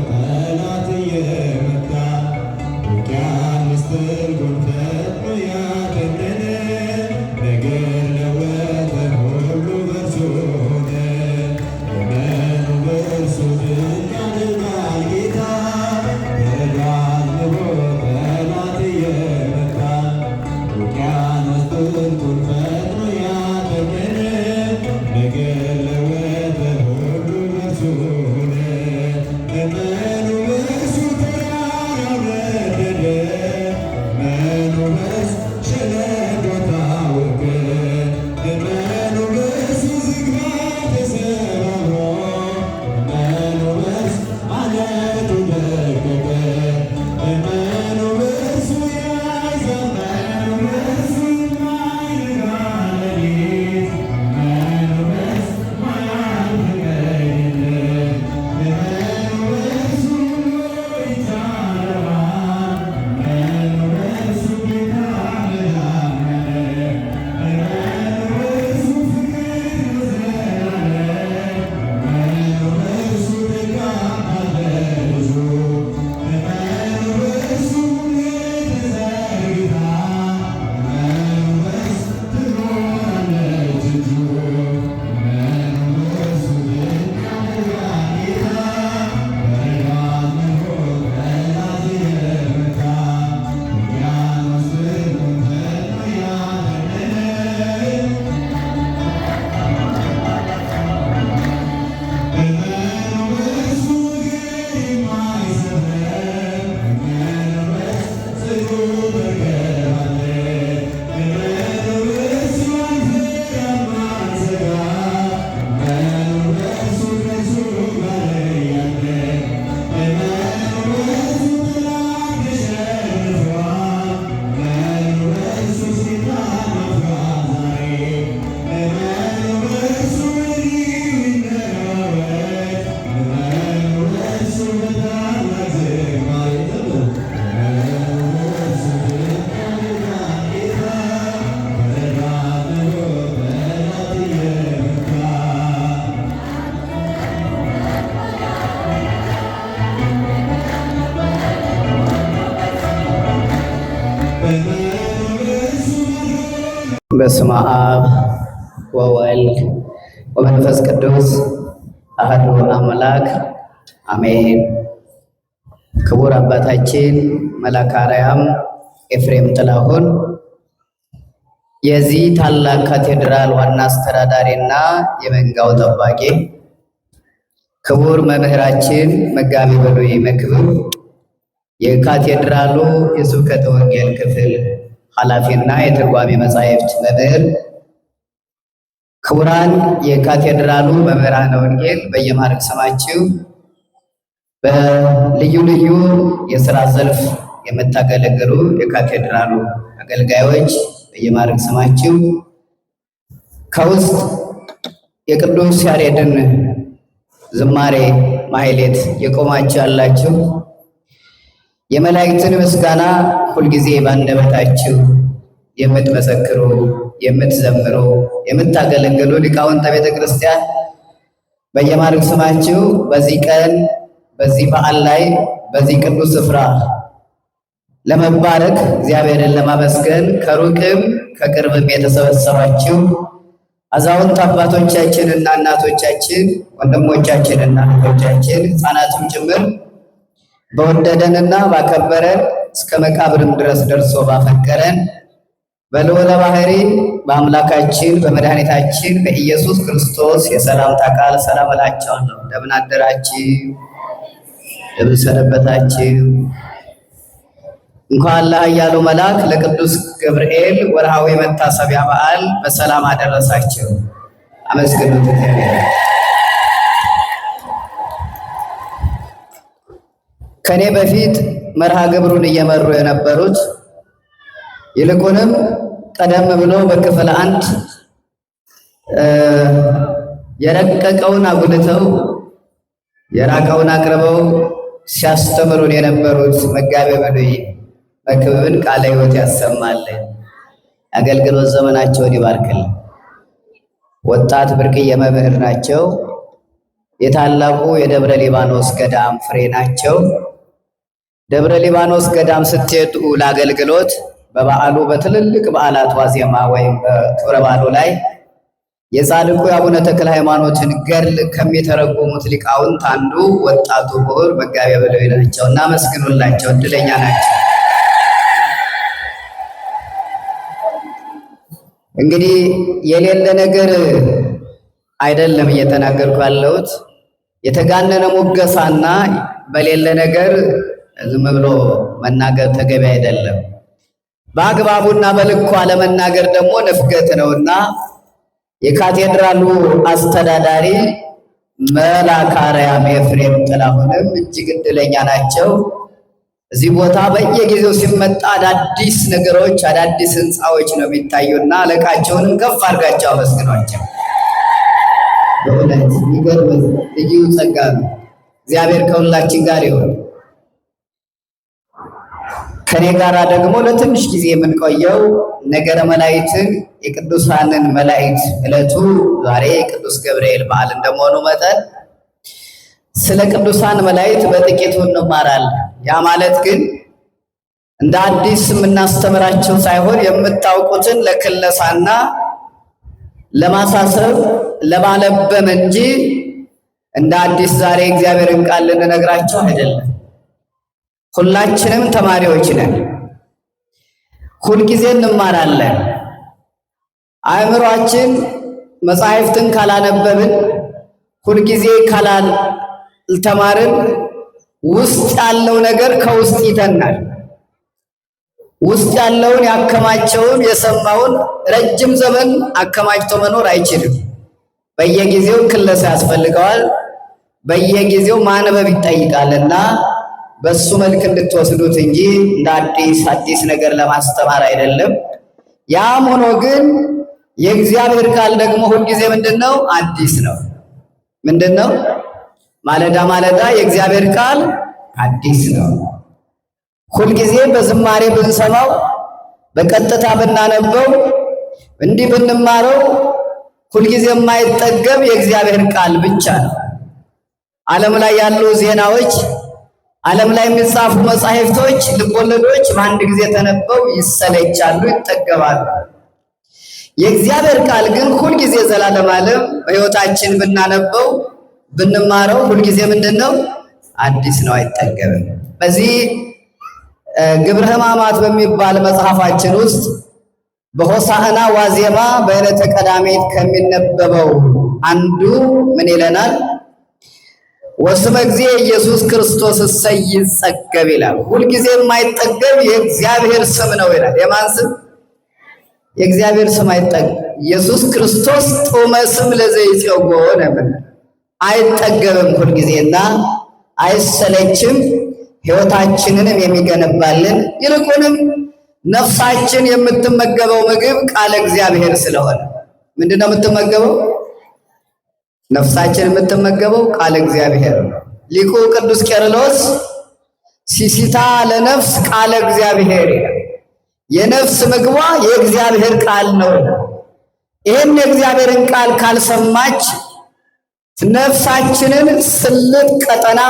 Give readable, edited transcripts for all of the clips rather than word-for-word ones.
ጠላት እየመታ ውቅያኖስ ጥልቁን ፈጥኖ ያገነነ ነገር ለወጠ ሁሉ በእርሱ ሆነ። እመኑ በእርሱ ድል ያድናል ጌታ ተጋድሎ ጠላት እየመታ ውቅያኖስ ጥልቁን ፈጥኖ ያገነነ ነገር ለወጠ ሁሉ በእርሱ ሆነ። እመኑ በእርሱ ተራራው ነደደ፣ እመኑ በእርሱ ሸለቆ ታወከ፣ እመኑ በእርሱ ዝግባ ተሰባብሮ፣ እመኑ በእርሱ ዓለቱ ደቀቀ፣ እመኑ በእርሱ ያዕዛብ፣ እመኑ በእርሱ የማይነጋ ሌሊት፣ እመኑ በእርሱ ማያልፍ ቀን የለም። እመኑ በእርሱ ሁሉ ይቻለዋል፣ እመኑ በእርሱ ጌታ መድኃኔዓለም፣ እመኑ በእርሱ ፍቅር ለዘላለም፣ እመኑ በእርሱ ደግ አባት ለልጁ፣ እመኑ በእርሱ ሙሌት ተዘርግታ፣ እመኑ በእርሱ ትኖራለች እጁ፣ እመኑ በእርሱ ድንቅ ያደርጋል ጌታ ተጋድሎ ጠላት እየመታ ውቅያኖስ ጥልቁን ፈጥኖ ያገነነ እመኑ በእርሱ እግር የማይሰበር፣ እመኑ በእርሱ ጽኑ መርከብ አለ፣ እመኑ በእርሱ አልፈራም አልሰጋ፣ እመኑ በእርሱ ከእርሱ ጋር ያለ፣ እመኑ በእርሱ ጠላት ተሸንፏል፣ እመኑ በእርሱ ሰይጣን አፍሯል ዛሬ፣ እመኑ በእርሱ መሪው ይነዋወጥ፣ እመኑ በእርሱ በታላቅ ዝማሬ ዘምሩ፣ እመኑ በእርሱ ድንቅ ያደርጋል ጌታ ተጋድሎ ጠላት እየመታ በስመ አብ ወወልድ ወመንፈስ ቅዱስ አሐዱ አምላክ አሜን። ክቡር አባታችን መልአከ አርያም ኤፍሬም ጥላሁን የዚህ ታላቅ ካቴድራል ዋና አስተዳዳሪና የመንጋው ጠባቂ፣ ክቡር መምህራችን መጋቢ ብሉይ መክብብ የካቴድራሉ የስብከተ ወንጌል ክፍል ኃላፊና የትርጓሜ መጻሕፍት መምህር፣ ክቡራን የካቴድራሉ መምህራነ ወንጌል በየማዕረግ ስማችሁ በልዩ ልዩ የሥራ ዘርፍ የምታገለግሉ የካቴድራሉ አገልጋዮች በየማዕረግ ስማችሁ ከውስጥ የቅዱስ ያሬድን ዝማሬ ማሕሌት የቆማችሁ ያላችሁ የመላእክትን ምስጋና ሁልጊዜ ባንደበታችሁ የምትመሰክሩ የምትዘምሩ የምታገለግሉ ሊቃውንተ ቤተ ክርስቲያን በየማዕረግ ስማችሁ በዚህ ቀን በዚህ በዓል ላይ በዚህ ቅዱስ ስፍራ ለመባረክ እግዚአብሔርን ለማመስገን ከሩቅም ከቅርብም የተሰበሰባችሁ አዛውንት አባቶቻችንና እናቶቻችን፣ ወንድሞቻችንና እህቶቻችን፣ ሕፃናትም ጭምር በወደደንና ባከበረን እስከ መቃብርም ድረስ ደርሶ ባፈቀረን በልዑለ ባሕርይ በአምላካችን በመድኃኒታችን በኢየሱስ ክርስቶስ የሰላምታ ቃል ሰላም እላችኋለሁ። እንደምን አደራችሁ? እንደምን ሰነበታችሁ? እንኳን ለኃያሉ መልአክ ለቅዱስ ገብርኤል ወርሃዊ መታሰቢያ በዓል በሰላም አደረሳችሁ። አመስግኑት እግዚአብሔር። ከኔ በፊት መርሃ ግብሩን እየመሩ የነበሩት ይልቁንም ቀደም ብሎ በክፍል 1 የረቀቀውን አጉልተው የራቀውን አቅርበው ሲያስተምሩን የነበሩት መጋቤ ብሉይ መክብብን ቃለ ሕይወት ያሰማልን፣ አገልግሎት ዘመናቸውን ይባርክልን። ወጣት ብርቅዬ መምህር ናቸው። የታላቁ የደብረ ሊባኖስ ገዳም ፍሬ ናቸው። ደብረ ሊባኖስ ገዳም ስትሄዱ ለአገልግሎት በበዓሉ በትልልቅ በዓላት ዋዜማ ወይም በክብረ በዓሉ ላይ የጻድቁ የአቡነ ተክለ ሃይማኖትን ገድል ከሚተረጉሙት ሊቃውንት አንዱ ወጣቱ ምሁር መጋቤ ብሉይ ናቸው እና መስግኑላቸው፣ እድለኛ ናቸው። እንግዲህ የሌለ ነገር አይደለም እየተናገርኩ ያለሁት። የተጋነነ ሙገሳና በሌለ ነገር ዝም ብሎ መናገር ተገቢ አይደለም። በአግባቡና በልኩ አለመናገር ደግሞ ንፍገት ነውና የካቴድራሉ አስተዳዳሪ መልአከ አርያም ኤፍሬም ጥላሁንም እጅግ እድለኛ ናቸው። እዚህ ቦታ በየጊዜው ሲመጣ አዳዲስ ነገሮች፣ አዳዲስ ህንፃዎች ነው የሚታዩና አለቃቸውንም ከፍ አድርጋቸው አመስግኗቸው። በእውነት የሚገርም ልዩ ጸጋ ነው። እግዚአብሔር ከሁላችን ጋር ይሁን። ከኔ ጋራ ደግሞ ለትንሽ ጊዜ የምንቆየው ነገረ መላእክትን የቅዱሳንን መላእክት ዕለቱ ዛሬ የቅዱስ ገብርኤል በዓል እንደመሆኑ መጠን ስለ ቅዱሳን መላእክት በጥቂቱ እንማራለን። ያ ማለት ግን እንደ አዲስ የምናስተምራቸው ሳይሆን የምታውቁትን ለክለሳና ለማሳሰብ ለማለበም እንጂ እንደ አዲስ ዛሬ እግዚአብሔርን ቃል ልንነግራቸው አይደለም። ሁላችንም ተማሪዎች ነን። ሁልጊዜ እንማራለን። አእምሯችን መጻሕፍትን ካላነበብን፣ ሁልጊዜ ካላልተማርን ውስጥ ያለው ነገር ከውስጥ ይተናል። ውስጥ ያለውን ያከማቸውን የሰማውን ረጅም ዘመን አከማችቶ መኖር አይችልም። በየጊዜው ክለሳ ያስፈልገዋል። በየጊዜው ማንበብ ይጠይቃልና በሱ መልክ እንድትወስዱት እንጂ እንደ አዲስ ነገር ለማስተማር አይደለም። ያም ሆኖ ግን የእግዚአብሔር ቃል ደግሞ ሁልጊዜ ምንድነው? አዲስ ነው። ምንድነው? ማለዳ ማለዳ የእግዚአብሔር ቃል አዲስ ነው። ሁልጊዜ በዝማሬ ብንሰማው፣ በቀጥታ ብናነበው፣ እንዲህ ብንማረው ሁልጊዜ የማይጠገብ የእግዚአብሔር ቃል ብቻ ነው። ዓለም ላይ ያሉ ዜናዎች፣ ዓለም ላይ የሚጻፉ መጻሕፍቶች፣ ልቦለዶች በአንድ ጊዜ ተነበው ይሰለቻሉ፣ ይጠገባሉ። የእግዚአብሔር ቃል ግን ሁልጊዜ ዘላለም ዓለም በሕይወታችን ብናነበው ብንማረው ሁልጊዜ ምንድነው? አዲስ ነው፣ አይጠገብም። በዚህ ግብረ ሕማማት በሚባል መጽሐፋችን ውስጥ በሆሳዕና ዋዜማ በዕለተ ቀዳሜት ከሚነበበው አንዱ ምን ይለናል? ወስመ እግዚእ ኢየሱስ ክርስቶስ እሰይ ይጸገብ ይላል። ሁልጊዜ የማይጠገብ የእግዚአብሔር ስም ነው ይላል። የማን ስም? የእግዚአብሔር ስም አይጠገብ። ኢየሱስ ክርስቶስ ጡመ ስም ለዘይጼጎ ነበር። አይጠገብም ሁልጊዜና አይሰለችም። ሕይወታችንንም የሚገነባልን ይልቁንም ነፍሳችን የምትመገበው ምግብ ቃለ እግዚአብሔር ስለሆነ ምንድነው የምትመገበው? ነፍሳችን የምትመገበው ቃለ እግዚአብሔር ነው። ሊቁ ቅዱስ ቄርሎስ ሲሲታ ለነፍስ ቃለ እግዚአብሔር ይላል። የነፍስ ምግቧ የእግዚአብሔር ቃል ነው። ይህን የእግዚአብሔርን ቃል ካልሰማች ነፍሳችንን ስልጥ ቀጠና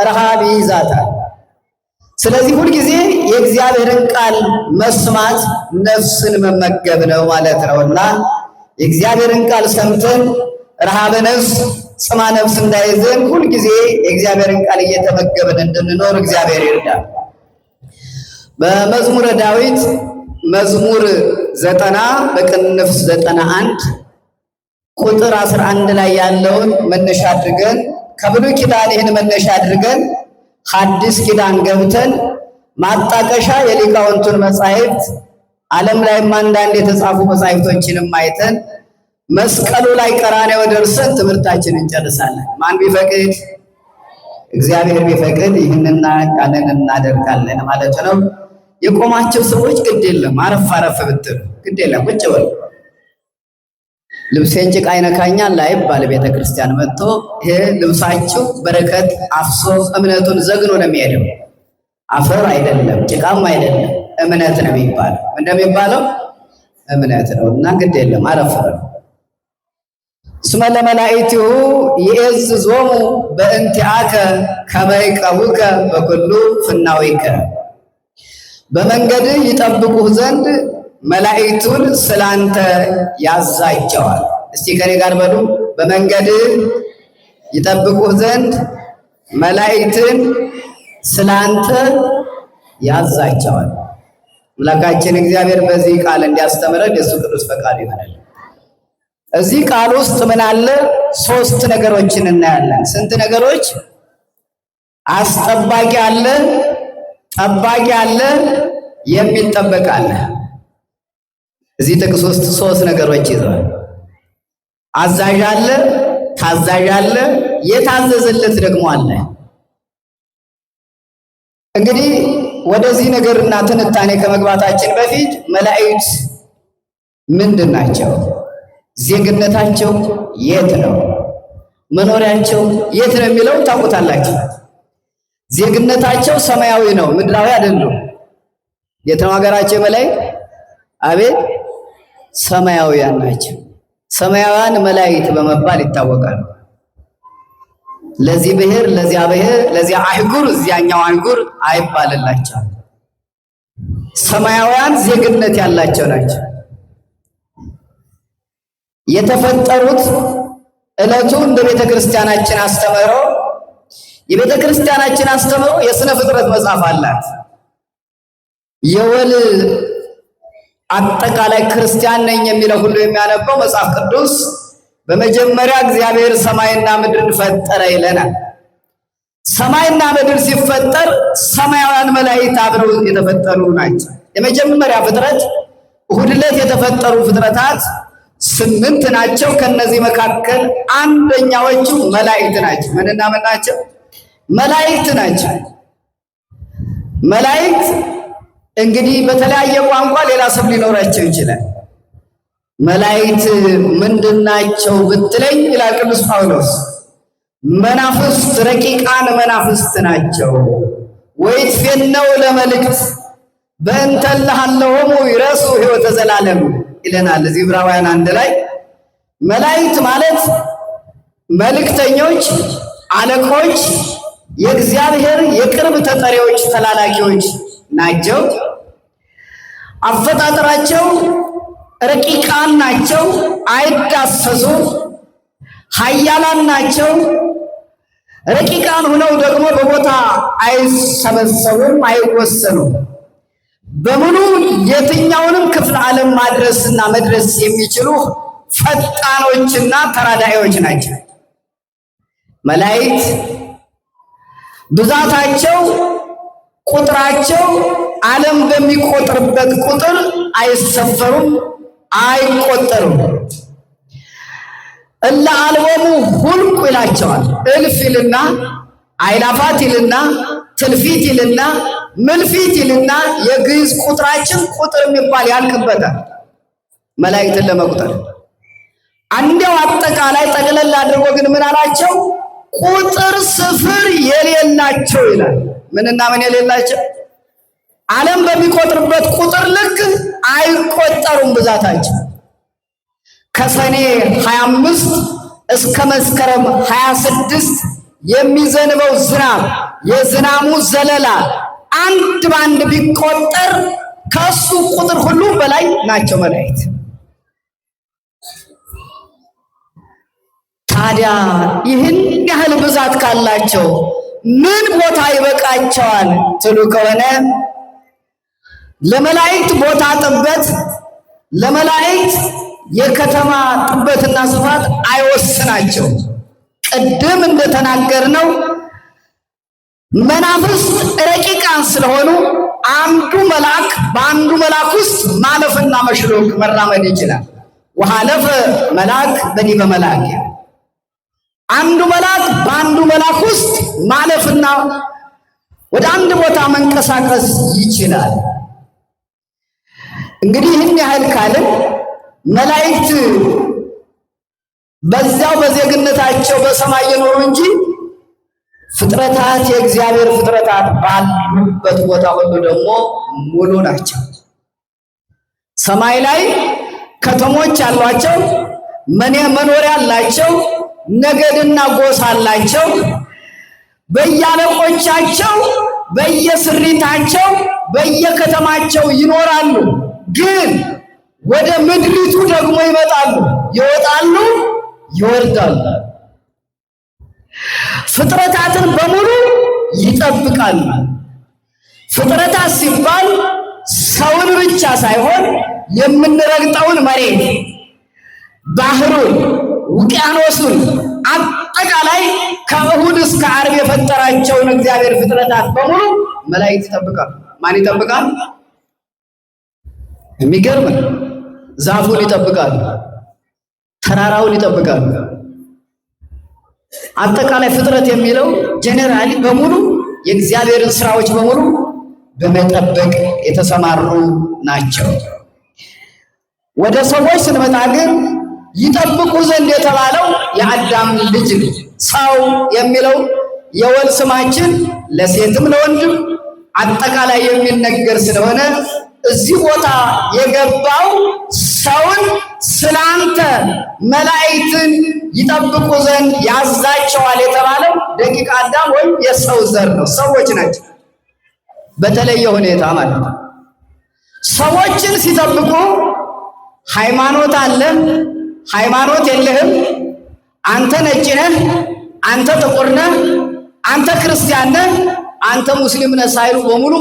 ረሃብ ይይዛታል። ስለዚህ ሁልጊዜ የእግዚአብሔርን ቃል መስማት ነፍስን መመገብ ነው ማለት ነውና የእግዚአብሔርን ቃል ሰምተን ረሃበ ነፍስ ጽማ ነፍስ እንዳይዘን ሁልጊዜ የእግዚአብሔርን ቃል እየተመገብን እንድንኖር እግዚአብሔር ይርዳል። በመዝሙረ ዳዊት መዝሙር 90 በቅንፍ 91 ቁጥር 11 ላይ ያለውን መነሻ አድርገን ከብሉይ ኪዳን ይህን መነሻ አድርገን ሐዲስ ኪዳን ገብተን ማጣቀሻ የሊቃውንቱን መጻሕፍት ዓለም ላይም አንዳንድ የተጻፉ መጻሕፍቶችንም አይተን መስቀሉ ላይ ቀራንዮ ደርሰን ትምህርታችንን እንጨርሳለን። ማን ቢፈቅድ? እግዚአብሔር ቢፈቅድ ይህንና ያንን እናደርጋለን ማለት ነው። የቆማቸው ሰዎች ግድ የለም አረፍ አረፍ ብትሉ ግድ የለም ቁጭ በሉ። ልብሴን ጭቃ ይነካኛል አይባል። ቤተ ክርስቲያን መጥቶ ይሄ ልብሳችሁ በረከት አፍሶ እምነቱን ዘግኖ ነው የሚሄደው። አፈር አይደለም ጭቃም አይደለም እምነት ነው የሚባለው። እንደሚባለው እምነት ነው እና ግድ የለም አረፍ በሉ። እስመ ለመላእክቲሁ ይእዝዞሙ በእንቲአከ ከመ ይቀቡከ በኩሉ ፍናዊከ። በመንገድህ ይጠብቁህ ዘንድ መላእክቱን ስላንተ ያዛቸዋል። እስቲ ከኔ ጋር በሉ። በመንገድህ ይጠብቁህ ዘንድ መላእክትን ስላንተ ያዛቸዋል። አምላካችን እግዚአብሔር በዚህ ቃል እንዲያስተምረን የእሱ ቅዱስ ፈቃድ ይሆናል። እዚህ ቃል ውስጥ ምን አለ? ሶስት ነገሮችን እናያለን። ስንት ነገሮች? አስጠባቂ አለ፣ ጠባቂ አለ፣ የሚጠበቅ አለ። እዚህ ጥቅስ ውስጥ ሶስት ነገሮች ይዘዋል። አዛዥ አለ፣ ታዛዥ አለ፣ የታዘዘለት ደግሞ አለ። እንግዲህ ወደዚህ ነገርና ትንታኔ ከመግባታችን በፊት መላእክት ምንድን ናቸው? ዜግነታቸው የት ነው? መኖሪያቸው የት ነው የሚለው ታውቁታላችሁ። ዜግነታቸው ሰማያዊ ነው፣ ምድራዊ አይደሉም። የት ነው ሀገራቸው? መላእክት አቤት ሰማያውያን ናቸው። ሰማያውያን መላእክት በመባል ይታወቃሉ። ለዚህ ብሔር፣ ለዚያ ብሔር፣ ለዚያ አህጉር፣ እዚያኛው አህጉር አይባልላቸው። ሰማያውያን ዜግነት ያላቸው ናቸው። የተፈጠሩት ዕለቱ እንደ ቤተ ክርስቲያናችን አስተምህሮ የቤተ ክርስቲያናችን አስተምህሮ የሥነ ፍጥረት መጽሐፍ አላት። የወል አጠቃላይ ክርስቲያን ነኝ የሚለው ሁሉ የሚያነበው መጽሐፍ ቅዱስ በመጀመሪያ እግዚአብሔር ሰማይና ምድርን ፈጠረ ይለናል። ሰማይና ምድር ሲፈጠር ሰማያውያን መላእክት አብረው የተፈጠሩ ናቸው። የመጀመሪያ ፍጥረት እሑድ ዕለት የተፈጠሩ ፍጥረታት 8 ናቸው። ከነዚህ መካከል አንደኛዎቹ መላእክት ናቸው። ምንና ምን ናቸው? መላእክት ናቸው። መላእክት እንግዲህ በተለያየ ቋንቋ ሌላ ስም ሊኖራቸው ይችላል። መላእክት ምንድናቸው ብትለኝ ይላል ቅዱስ ጳውሎስ፣ መናፍስት ረቂቃን መናፍስት ናቸው። ወይትፌነው ለመልእክት በእንተ እልሃለሆሙ ይረሱ ሕይወተ ዘላለም ይለናል። እዚህ ዕብራውያን 1 ላይ መላእክት ማለት መልእክተኞች፣ አለቆች፣ የእግዚአብሔር የቅርብ ተጠሪዎች፣ ተላላኪዎች ናቸው። አፈጣጠራቸው ረቂቃን ናቸው። አይዳሰሱም። ኃያላን ናቸው። ረቂቃን ሆነው ደግሞ በቦታ አይሰበሰቡም፣ አይወሰኑም። በሙሉ የትኛውንም ክፍለ ዓለም ማድረስና መድረስ የሚችሉ ፈጣኖችና ተራዳኢዎች ናቸው። መላእክት ብዛታቸው፣ ቁጥራቸው ዓለም በሚቆጥርበት ቁጥር አይሰፈሩም፣ አይቆጠሩም። እለ አልቦሙ ሁልቁ ይላቸዋል። እልፍ ይልና አይላፋት ይልና ትልፊት ይልና ምልፊት ይልና የግዕዝ ቁጥራችን ቁጥር የሚባል ያልቅበታል። መላእክትን ለመቁጠር አንዴው አጠቃላይ ጠቅለል አድርጎ ግን ምን አላቸው? ቁጥር ስፍር የሌላቸው ይላል። ምንና ምን የሌላቸው? ዓለም በሚቆጥርበት ቁጥር ልክ አይቆጠሩም ብዛታቸው። ከሰኔ 25 እስከ መስከረም 26 የሚዘንበው ዝናብ፣ የዝናሙ ዘለላ አንድ ባንድ ቢቆጠር ከሱ ቁጥር ሁሉ በላይ ናቸው መላእክት። ታዲያ ይህን ያህል ብዛት ካላቸው ምን ቦታ ይበቃቸዋል ትሉ ከሆነ ለመላእክት ቦታ ጥበት፣ ለመላእክት የከተማ ጥበትና ስፋት አይወስናቸው። ቅድም እንደተናገርነው መናፍስት ረቂቃን ስለሆኑ አንዱ መልአክ በአንዱ መልአክ ውስጥ ማለፍና መሽሎክ መራመድ ይችላል። ወሃለፈ መልአክ በዲበ መልአክ፣ አንዱ መልአክ በአንዱ መልአክ ውስጥ ማለፍና ወደ አንድ ቦታ መንቀሳቀስ ይችላል። እንግዲህ ይህን ያህል ካልን መላእክት በዚያው በዜግነታቸው በሰማይ የኖሩ እንጂ ፍጥረታት የእግዚአብሔር ፍጥረታት ባሉበት ቦታ ሁሉ ደግሞ ሙሉ ናቸው። ሰማይ ላይ ከተሞች አሏቸው፣ መኖሪያ አላቸው፣ ነገድና ጎሳ አላቸው። በየአለቆቻቸው በየስሪታቸው በየከተማቸው ይኖራሉ። ግን ወደ ምድሪቱ ደግሞ ይመጣሉ፣ ይወጣሉ፣ ይወርዳሉ። ፍጥረታትን በሙሉ ይጠብቃሉ። ፍጥረታት ሲባል ሰውን ብቻ ሳይሆን የምንረግጠውን መሬት፣ ባህሩን፣ ውቅያኖሱን አጠቃላይ ከእሁድ እስከ ዓርብ የፈጠራቸውን እግዚአብሔር ፍጥረታት በሙሉ መላእክት ይጠብቃሉ። ማን ይጠብቃል? የሚገርም ዛፉን ይጠብቃሉ፣ ተራራውን ይጠብቃሉ። አጠቃላይ ፍጥረት የሚለው ጄኔራሊ በሙሉ የእግዚአብሔርን ስራዎች በሙሉ በመጠበቅ የተሰማሩ ናቸው። ወደ ሰዎች ስንመጣ ግን ይጠብቁ ዘንድ የተባለው የአዳም ልጅ ሰው የሚለው የወል ስማችን ለሴትም ለወንድም አጠቃላይ የሚነገር ስለሆነ እዚህ ቦታ የገባው ሰውን ስላንተ መላእክትን ይጠብቁ ዘንድ ያዛቸዋል የተባለው ደቂቀ አዳም ወይም የሰው ዘር ነው። ሰዎች ናቸው። በተለየ ሁኔታ ማለት ነው። ሰዎችን ሲጠብቁ ሃይማኖት አለ፣ ሃይማኖት የለህም፣ አንተ ነጭ ነህ፣ አንተ ጥቁር ነህ፣ አንተ ክርስቲያን ነህ፣ አንተ ሙስሊም ነህ ሳይሉ በሙሉ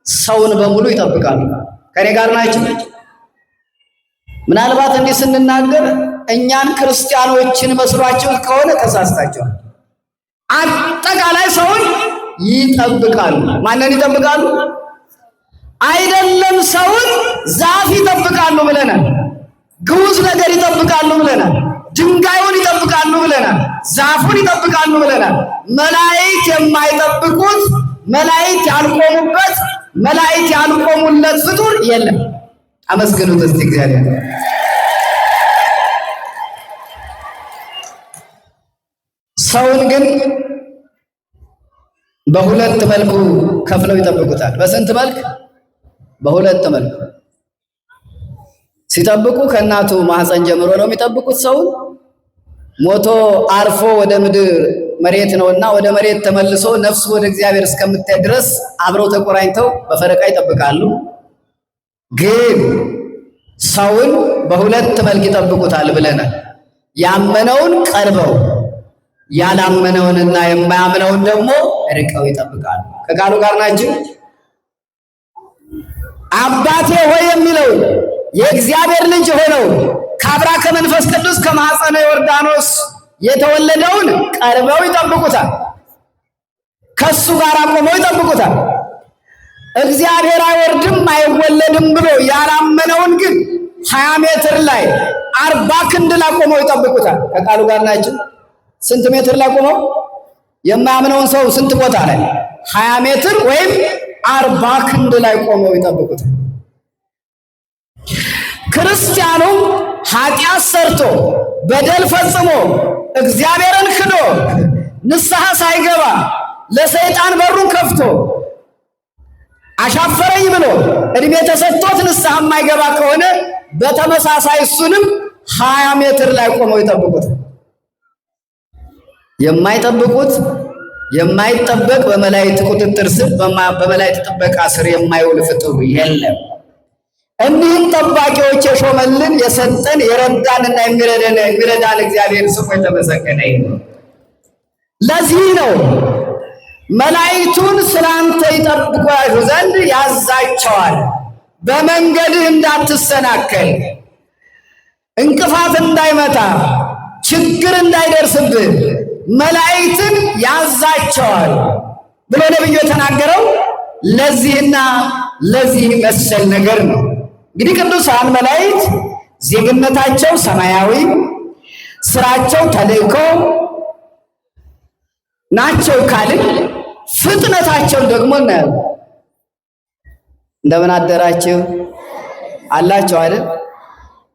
ሰውን በሙሉ ይጠብቃሉ። ከኔ ጋር ናቸው። ምናልባት እንዲህ ስንናገር እኛን ክርስቲያኖችን መስሏቸው ከሆነ ተሳስታቸዋል። አጠቃላይ ሰውን ይጠብቃሉ። ማንን ይጠብቃሉ? አይደለም ሰውን ዛፍ ይጠብቃሉ ብለናል። ግዑዝ ነገር ይጠብቃሉ ብለናል። ድንጋዩን ይጠብቃሉ ብለናል። ዛፉን ይጠብቃሉ ብለናል። መላእክት የማይጠብቁት መላእክት ያልቆሙበት መላእክት ያልቆሙለት ፍጡር የለም። አመስግኑት እስቲ እግዚአብሔር። ሰውን ግን በሁለት መልኩ ከፍለው ይጠብቁታል። በስንት መልክ? በሁለት መልክ። ሲጠብቁ ከእናቱ ማህፀን ጀምሮ ነው የሚጠብቁት። ሰውን ሞቶ አርፎ ወደ ምድር መሬት ነውና ወደ መሬት ተመልሶ ነፍሱ ወደ እግዚአብሔር እስከምትሄድ ድረስ አብረው ተቆራኝተው በፈረቃ ይጠብቃሉ። ግን ሰውን በሁለት መልክ ይጠብቁታል ብለናል። ያመነውን ቀርበው ያላመነውንና የማያምነውን ደግሞ ርቀው ይጠብቃሉ። ከቃሉ ጋር ናችሁ። አባቴ ሆይ የሚለው የእግዚአብሔር ልጅ ሆነው ከአብራ ከመንፈስ ቅዱስ ከማኅፀነ ዮርዳኖስ የተወለደውን ቀርበው ይጠብቁታል። ከሱ ጋር ቆመው ይጠብቁታል። እግዚአብሔር አይወርድም አይወለድም ብሎ ያላመነውን ግን 20 ሜትር ላይ 40 ክንድ ላይ ቆመው ይጠብቁታል። ከቃሉ ጋር ናቸው። ስንት ሜትር ላይ ቆመው? የማያምነውን ሰው ስንት ቦታ ላይ? 20 ሜትር ወይም 40 ክንድ ላይ ቆመው ይጠብቁታል። ክርስቲያኑም ኃጢአት ሰርቶ በደል ፈጽሞ እግዚአብሔርን ክዶ ንስሐ ሳይገባ ለሰይጣን በሩን ከፍቶ አሻፈረኝ ብሎ እድሜ ተሰጥቶት ንስሐ የማይገባ ከሆነ በተመሳሳይ እሱንም 20 ሜትር ላይ ቆመው ይጠብቁት። የማይጠብቁት የማይጠበቅ በመላእክት ቁጥጥር ስር በመላእክት ጥበቃ ስር የማይውል ፍጡር የለም። እኒህን ጠባቂዎች የሾመልን የሰጠን የረዳንና የሚረዳን እግዚአብሔር ስሙ የተመሰገነ ይሁን። ለዚህ ነው መላእክቱን ስላንተ ይጠብቁ ዘንድ ያዛቸዋል። በመንገድህ እንዳትሰናከል፣ እንቅፋት እንዳይመታ፣ ችግር እንዳይደርስብህ መላእክትን ያዛቸዋል ብሎ ነብዩ የተናገረው ለዚህና ለዚህ መሰል ነገር ነው። እንግዲህ ቅዱሳን መላእክት ዜግነታቸው ሰማያዊ፣ ስራቸው ተልእኮ ናቸው ካልን ፍጥነታቸውን ደግሞ እናያለን። እንደምን አደራችሁ አላችሁ አይደል?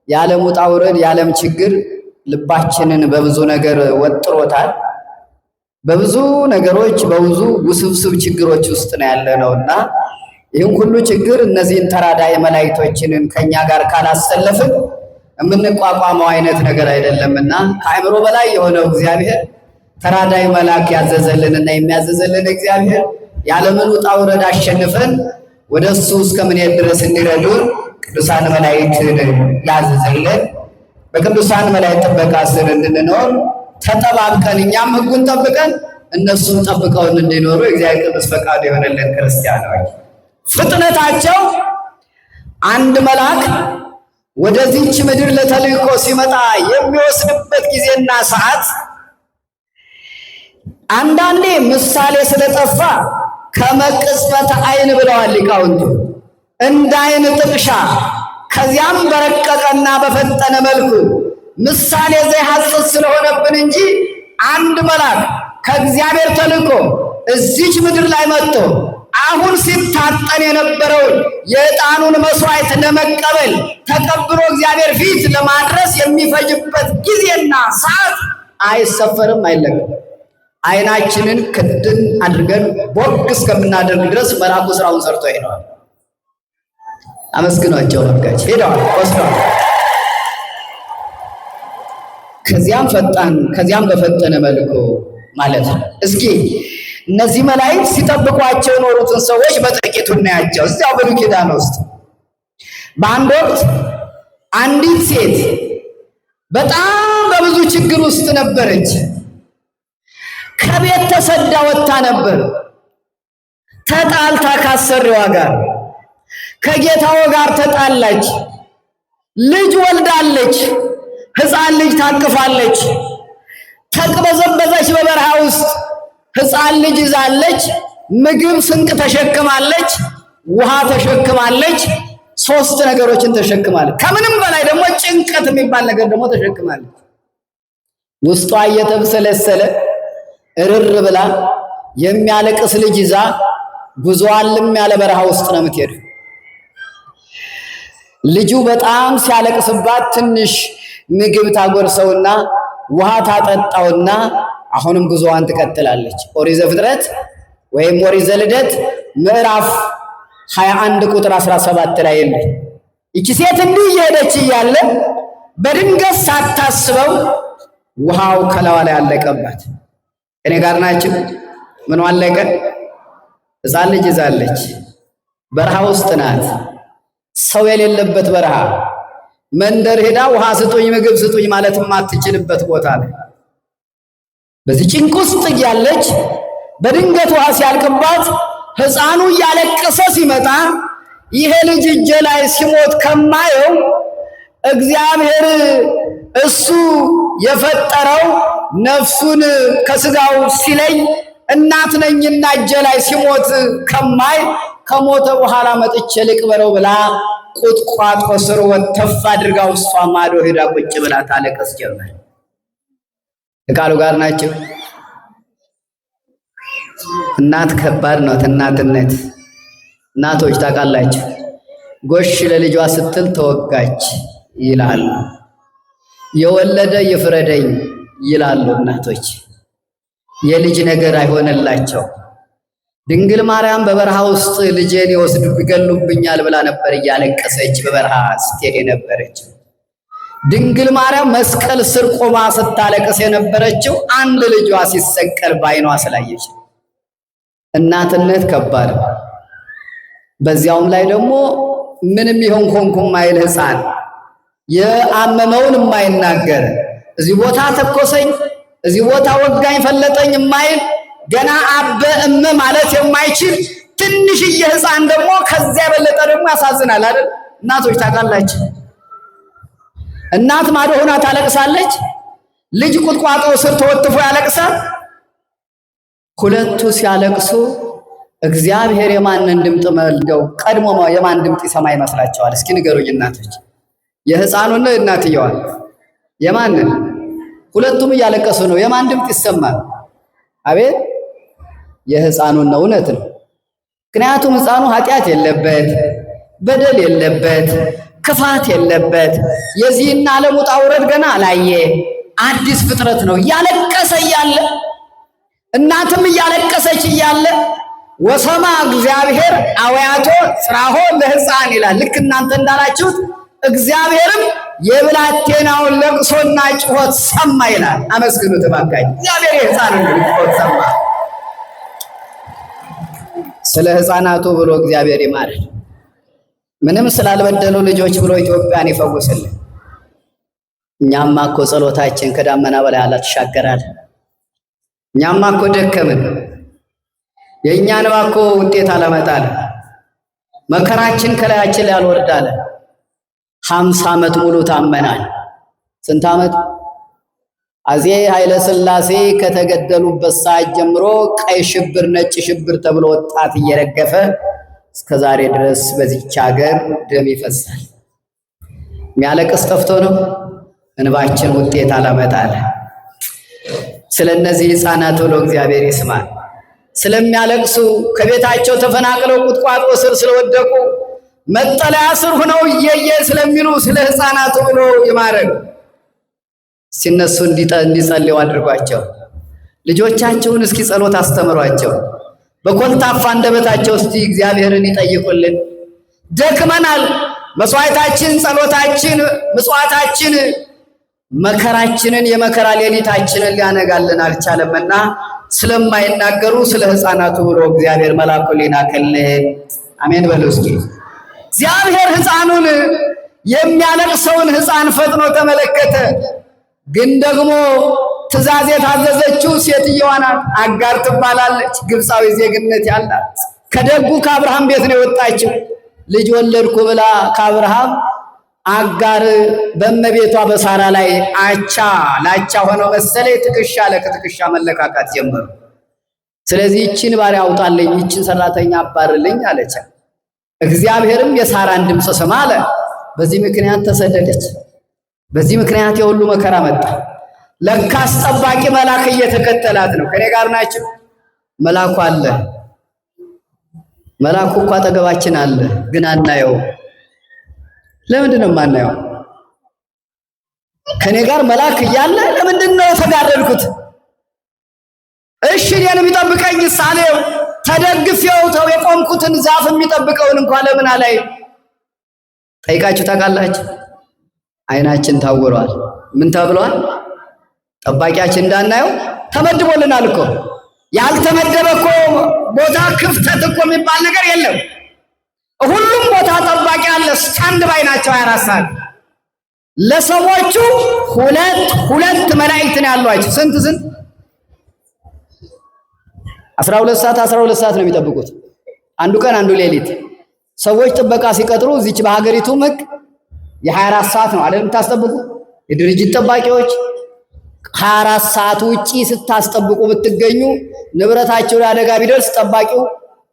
የዓለም ውጣ ውረድ የዓለም ችግር ልባችንን በብዙ ነገር ወጥሮታል። በብዙ ነገሮች በብዙ ውስብስብ ችግሮች ውስጥ ነው ያለነውና ይህን ሁሉ ችግር እነዚህን ተራዳኢ መላእክቶችንን ከኛ ጋር ካላሰለፍን የምንቋቋመው አይነት ነገር አይደለምና ከአእምሮ በላይ የሆነው እግዚአብሔር ተራዳይ መልአክ ያዘዘልንና የሚያዘዘልን እግዚአብሔር ያለምን ውጣ ውረድ አሸንፈን ወደሱ እስከምንሄድ ድረስ እንዲረዱን ቅዱሳን መላእክትን ያዘዘልን። በቅዱሳን መላእክት ጥበቃ ስር እንድንኖር ተጠባብቀን እኛም ሕጉን ጠብቀን እነሱን ጠብቀውን እንዲኖሩ እግዚአብሔር ቅዱስ ፈቃዱ የሆነልን ክርስቲያኖች ፍጥነታቸው አንድ መልአክ ወደዚህች ምድር ለተልእኮ ሲመጣ የሚወስድበት ጊዜና ሰዓት አንዳንዴ ምሳሌ ስለጠፋ ከመቅጽበተ ዓይን ብለዋል ሊቃውንቱ። እንደ ዓይን ጥቅሻ ከዚያም በረቀቀና በፈጠነ መልኩ ምሳሌ ዘይሐጽጽ ስለሆነብን እንጂ አንድ መልአክ ከእግዚአብሔር ተልእኮ እዚች ምድር ላይ መጥቶ አሁን ሲታጠን የነበረውን የዕጣኑን መስዋዕት ለመቀበል ተቀብሎ እግዚአብሔር ፊት ለማድረስ የሚፈጅበት ጊዜና ሰዓት አይሰፈርም፣ አይለቅም። ዓይናችንን ክድን አድርገን ቦግ እስከምናደርግ ድረስ መልአኩ ስራውን ሰርቶ ሄደዋል። አመስግኗቸው ወርጋች ሄደዋል፣ ወስደዋል። ከዚያም በፈጠነ መልኩ ማለት ነው። እስኪ እነዚህ መላእክት ሲጠብቋቸው የኖሩትን ሰዎች በጥቂቱ እናያቸው። እዚያው ብሉይ ኪዳን ውስጥ በአንድ ወቅት አንዲት ሴት በጣም በብዙ ችግር ውስጥ ነበረች። ከቤት ተሰዳ ወጥታ ነበር። ተጣልታ ካሰሪዋ ጋር ከጌታው ጋር ተጣላች። ልጅ ወልዳለች። ሕፃን ልጅ ታቅፋለች። ተቅበዘበዘች። በበረሃ ውስጥ ሕፃን ልጅ ይዛለች። ምግብ ስንቅ ተሸክማለች። ውሃ ተሸክማለች። ሶስት ነገሮችን ተሸክማለች። ከምንም በላይ ደግሞ ጭንቀት የሚባል ነገር ደግሞ ተሸክማለች። ውስጧ እየተብሰለሰለ እርር ብላ የሚያለቅስ ልጅ ይዛ ጉዞዋልም ያለ በረሃ ውስጥ ነው የምትሄድ። ልጁ በጣም ሲያለቅስባት ትንሽ ምግብ ታጎርሰውና ውሃ ታጠጣውና አሁንም ጉዞዋን ትቀጥላለች። ኦሪት ዘፍጥረት ወይም ኦሪት ዘልደት ምዕራፍ 21 ቁጥር 17 ላይ የለ። ይቺ ሴት እንዲህ እየሄደች እያለ በድንገት ሳታስበው ውሃው ከላዋ ላይ አለቀባት። እኔ ጋር ናችሁ? ምን አለቀ? ሕፃን ልጅ ይዛለች። በረሃ ውስጥ ናት። ሰው የሌለበት በረሃ መንደር ሄዳ ውሃ ስጡኝ ምግብ ስጡኝ ማለት የማትችልበት ቦታ ላይ በዚህ ጭንቅ ውስጥ እያለች በድንገት ውሃ ሲያልቅባት ሕፃኑ እያለቀሰ ሲመጣ ይሄ ልጅ እጄ ላይ ሲሞት ከማየው እግዚአብሔር እሱ የፈጠረው ነፍሱን ከስጋው ሲለይ እናት ነኝና እጄ ላይ ሲሞት ከማይ ከሞተ በኋላ መጥቼ ልቅበረው ብላ ቁጥቋጦ ስር ወተፍ አድርጋ ውስጧ ማዶ ሄዳ ቁጭ ብላ ታለቅስ ጀመር። ከቃሉ ጋር ናቸው። እናት ከባድ ነው። እናትነት እናቶች ታውቃላችሁ፣ ጎሽ ለልጇ ስትል ተወጋች ይላሉ። የወለደ ይፍረደኝ ይላሉ እናቶች። የልጅ ነገር አይሆንላቸው። ድንግል ማርያም በበረሃ ውስጥ ልጄን ይገሉብኛል ብላ ነበር እያለቀሰች በበረሃ ስትሄድ የነበረች። ድንግል ማርያም መስቀል ስር ቆማ ስታለቅስ የነበረችው አንድ ልጇ ሲሰቀል ባይኗ ስላየች። እናትነት ከባድ ነው። በዚያውም ላይ ደግሞ ምንም ይሆን ሆንኩ የማይል ሕፃን የአመመውን የማይናገር እዚህ ቦታ ተኮሰኝ፣ እዚህ ቦታ ወጋኝ፣ ፈለጠኝ የማይል ገና አበ እመ ማለት የማይችል ትንሽዬ ሕፃን ደግሞ ከዚያ የበለጠ ደግሞ ያሳዝናል አይደል? እናቶች ታውቃላችሁ። እናት ማዶ ሆና ታለቅሳለች። ልጅ ቁጥቋጦ ስር ተወጥፎ ያለቅሳል። ሁለቱ ሲያለቅሱ እግዚአብሔር የማንን ድምፅ መልደው ቀድሞ የማን ድምፅ ይሰማ ይመስላችኋል? እስኪ ንገሩኝ እናቶች። የሕፃኑን ነው የእናትየዋን? የማንን? ሁለቱም እያለቀሱ ነው። የማን ድምፅ ይሰማል? አቤት የሕፃኑን ነው። እውነት ነው። ምክንያቱም ሕፃኑ ኃጢአት የለበት፣ በደል የለበት፣ ክፋት የለበት። የዚህን ዓለም ውጣ ውረድ ገና አላየ። አዲስ ፍጥረት ነው። እያለቀሰ እያለ እናትም እያለቀሰች እያለ ወሰማ እግዚአብሔር አወያቶ ጽራሆ ለሕፃን ይላል። ልክ እናንተ እንዳላችሁት እግዚአብሔርም የብላቴናውን ለቅሶና ጩኸት ሰማ ይላል። አመስግኑት እባካችሁ። እግዚአብሔር የሕፃኑን ጩኸት ሰማ። ስለ ሕፃናቱ ብሎ እግዚአብሔር ይማረን። ምንም ስላልበደሉ ልጆች ብሎ ኢትዮጵያን ይፈውስልን። እኛማ እኮ ጸሎታችን ከዳመና በላይ አላተሻገራል። እኛማ እኮ ደከምን። የእኛ እንባ እኮ ውጤት አላመጣል። መከራችን ከላያችን ላይ አልወርዳለ። 50 ዓመት ሙሉ ታመናል። ስንት ዓመት? አፄ ኃይለ ሥላሴ ከተገደሉበት ሰዓት ጀምሮ ቀይ ሽብር፣ ነጭ ሽብር ተብሎ ወጣት እየረገፈ እስከ ዛሬ ድረስ በዚች ሀገር ደም ይፈሳል። የሚያለቅስ ጠፍቶ ነው? እንባችን ውጤት አላመጣለ። ስለነዚህ ሕፃናት ብሎ እግዚአብሔር ይስማል። ስለሚያለቅሱ ከቤታቸው ተፈናቅለው ቁጥቋጦ ስር ስለወደቁ መጠለያ ስር ሆነው እየየ ስለሚሉ ስለ ሕፃናቱ ብሎ ይማረን። ሲነሱ እንዲጸልዩ አድርጓቸው። ልጆቻቸውን እስኪ ጸሎት አስተምሯቸው። በኮልታፋ አንደበታቸው እስቲ እግዚአብሔርን ይጠይቁልን። ደክመናል። መስዋዕታችን፣ ጸሎታችን፣ ምጽዋታችን መከራችንን የመከራ ሌሊታችንን ሊያነጋልን አልቻለምና ስለማይናገሩ ስለ ሕፃናቱ ብሎ እግዚአብሔር መልአኩን ሊላክልን። አሜን በሉ እስኪ። እግዚአብሔር ሕፃኑን የሚያለቅሰውን ሕፃን ፈጥኖ ተመለከተ። ግን ደግሞ ትእዛዝ የታዘዘችው ሴትየዋ ናት። አጋር ትባላለች። ግብፃዊ ዜግነት ያላት ከደጉ ከአብርሃም ቤት ነው የወጣችው። ልጅ ወለድኩ ብላ ከአብርሃም አጋር በእመቤቷ በሳራ ላይ አቻ ላቻ ሆነው መሰለኝ ትከሻ ለትከሻ መለካካት ጀመሩ። ስለዚህ ይችን ባሪያ አውጣልኝ፣ ይችን ሰራተኛ አባርልኝ አለች። እግዚአብሔርም የሳራን ድምፅ ስማ አለ። በዚህ ምክንያት ተሰደደች። በዚህ ምክንያት የሁሉ መከራ መጣ። ለካስ ጠባቂ መልአክ እየተከተላት ነው። ከኔ ጋር ናቸው። መልአኩ አለ። መልአኩ እኮ አጠገባችን አለ፣ ግን አናየው። ለምንድን ነው የማናየው? ከኔ ጋር መልአክ እያለ ለምንድን ነው የተጋደልኩት? እሺ እኔን የሚጠብቀኝ ሳሌው ተደግፌው ተው የቆምኩትን ዛፍ የሚጠብቀውን እንኳን ለምን አላይ? ጠይቃችሁ ታውቃላችሁ? አይናችን ታውሯል። ምን ተብሏል? ጠባቂያችን እንዳናየው ተመድቦልናል እኮ። ያልተመደበ እኮ ቦታ ክፍተት እኮ የሚባል ነገር የለም። ሁሉም ቦታ ጠባቂ አለ። ስታንድ ባይ ናቸው 24 ሰዓት። ለሰዎቹ ሁለት መላእክት ነው ያሏቸው። ስንት 12 ሰዓት ነው የሚጠብቁት። አንዱ ቀን አንዱ ሌሊት። ሰዎች ጥበቃ ሲቀጥሩ እዚች በሀገሪቱ ሕግ የ24 ሰዓት ነው አይደል የምታስጠብቁ? የድርጅት ጠባቂዎች 24 ሰዓት ውጪ ስታስጠብቁ ብትገኙ ንብረታቸው ላይ አደጋ ቢደርስ ጠባቂው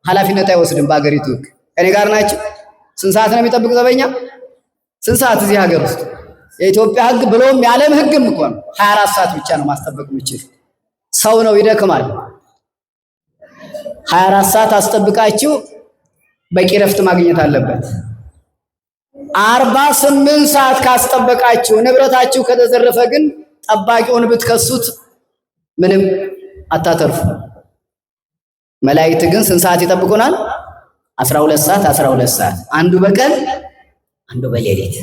ኃላፊነት አይወስድም በሀገሪቱ ሕግ። ከኔ ጋር ናቸው። ስንት ሰዓት ነው የሚጠብቅ ዘበኛ? ስንት ሰዓት? እዚህ ሀገር ውስጥ የኢትዮጵያ ሕግ ብሎም የዓለም ሕግም እኮ ነው 24 ሰዓት ብቻ ነው ማስጠበቅ የሚችል። ሰው ነው ይደክማል። 24 ሰዓት አስጠብቃችሁ በቂ ረፍት ማግኘት አለበት። 48 ሰዓት ካስጠበቃችሁ ንብረታችሁ ከተዘረፈ ግን ጠባቂውን ብትከሱት ምንም አታተርፉ። መላእክት ግን ስንት ሰዓት ይጠብቁናል? 12 ሰዓት። አንዱ በቀን አንዱ በሌሊት።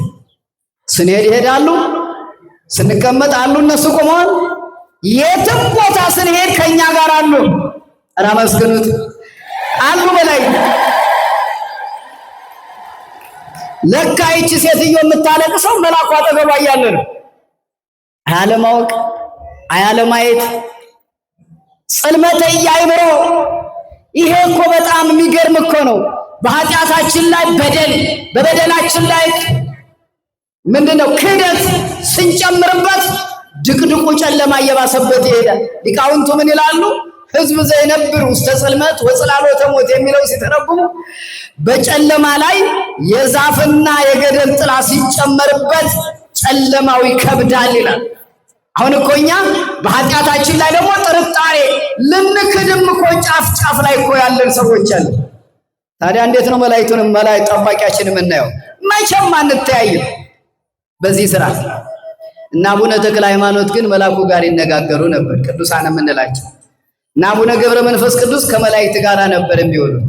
ስንሄድ ይሄዳሉ፣ ስንቀመጥ አሉ። እነሱ ቆመዋል። የትም ቦታ ስንሄድ ከኛ ጋር አሉ። ኧረ አመስግኑት አሉ መላእክት። ለካ ይቺ ሴትዮ የምታለቅሰው መልአኩ አጠገቧ እያለ ነው። አያለማወቅ አያለማየት ጽልመተ ኢያእምሮ። ይሄ እኮ በጣም የሚገርም እኮ ነው። በኃጢአታችን ላይ በደል፣ በበደላችን ላይ ምንድነው ክህደት ስንጨምርበት ድቅድቁ ጨለማ እየባሰበት ይሄዳል። ሊቃውንቱ ምን ይላሉ? ሕዝብ ዘይነብር ውስተ ጽልመት ወጽላሎተ ሞት የሚለው ሲተረጉሙ በጨለማ ላይ የዛፍና የገደል ጥላ ሲጨመርበት ጨለማው ይከብዳል ይላል። አሁን እኮ እኛ በኃጢአታችን ላይ ደግሞ ጥርጣሬ ልንክድም እኮ ጫፍ ላይ እኮ ያለን ሰዎች አሉ። ታዲያ እንዴት ነው መላእክቱንም መላእክት ጠባቂያችን የምናየው? መቼም አንተያይም በዚህ ስራ። እና አቡነ ተክለ ሃይማኖት ግን መልአኩ ጋር ይነጋገሩ ነበር። ቅዱሳን የምንላቸው እና አቡነ ገብረ መንፈስ ቅዱስ ከመላእክት ጋር ነበር የሚሆኑት።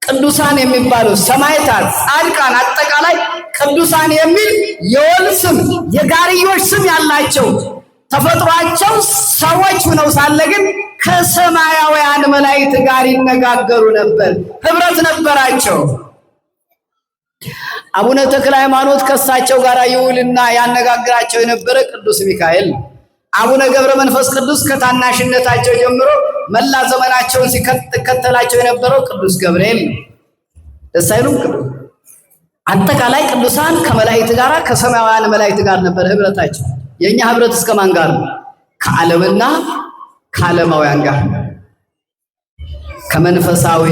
ቅዱሳን የሚባሉ ሰማዕታት፣ ጻድቃን አጠቃላይ ቅዱሳን የሚል የወል ስም የጋርዮሽ ስም ያላቸው ተፈጥሯቸው ሰዎች ሆነው ሳለ ግን ከሰማያውያን መላእክት ጋር ይነጋገሩ ነበር፣ ህብረት ነበራቸው። አቡነ ተክለ ሃይማኖት ከእሳቸው ጋር ይውልና ያነጋግራቸው የነበረ ቅዱስ ሚካኤል፣ አቡነ ገብረ መንፈስ ቅዱስ ከታናሽነታቸው ጀምሮ መላ ዘመናቸውን ሲከተላቸው የነበረው ቅዱስ ገብርኤል ነው። ደስ አይሉም? አጠቃላይ ቅዱሳን ከመላእክት ጋር ከሰማያውያን መላእክት ጋር ነበር ህብረታቸው። የኛ ህብረት እስከማን ጋር ነው? ከዓለምና ከዓለማውያን ጋር፣ ከመንፈሳዊ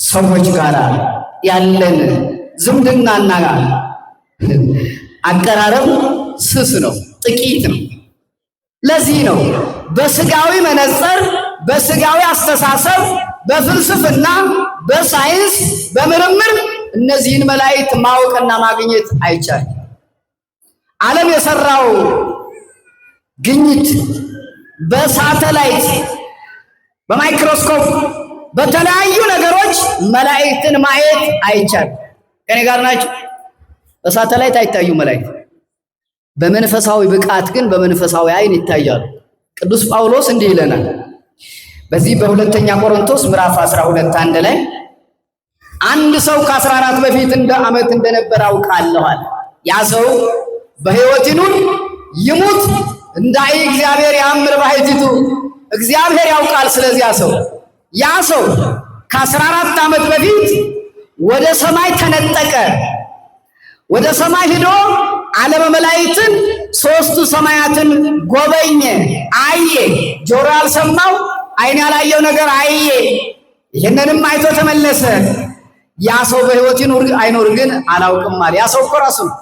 ሰዎች ጋር ያለን ዝምድናና አቀራረብ ስስ ነው፣ ጥቂት ነው። ለዚህ ነው በስጋዊ መነጽር፣ በስጋዊ አስተሳሰብ፣ በፍልስፍና፣ በሳይንስ፣ በምርምር እነዚህን መላእክት ማወቅና ማግኘት አይቻልም። ዓለም የሰራው ግኝት በሳተላይት፣ በማይክሮስኮፕ፣ በተለያዩ ነገሮች መላእክትን ማየት አይቻልም። ከኔ ጋር ናቸው? በሳተላይት አይታዩ መላእክት። በመንፈሳዊ ብቃት ግን በመንፈሳዊ አይን ይታያሉ። ቅዱስ ጳውሎስ እንዲህ ይለናል በዚህ በሁለተኛ ቆሮንቶስ ምዕራፍ 12 1 ላይ አንድ ሰው ከ14 በፊት እንደ ዓመት እንደነበር አውቃለሁ አለ። ያ ሰው በሕይወት ይኑር ይሙት እንዳይ እግዚአብሔር ያምር ባሕቲቱ፣ እግዚአብሔር ያውቃል። ስለዚህ ያ ሰው ከ14 ዓመት በፊት ወደ ሰማይ ተነጠቀ። ወደ ሰማይ ሄዶ ዓለመ መላእክትን ሦስቱ ሰማያትን ጎበኘ፣ አየ። ጆሮ ያልሰማው ዓይን ያላየው ነገር አየ። ይህንንም አይቶ ተመለሰ። ያ ሰው በሕይወት ይኑር አይኖር ግን አላውቅም አለ። ያ ሰው እኮ ራሱ ነው።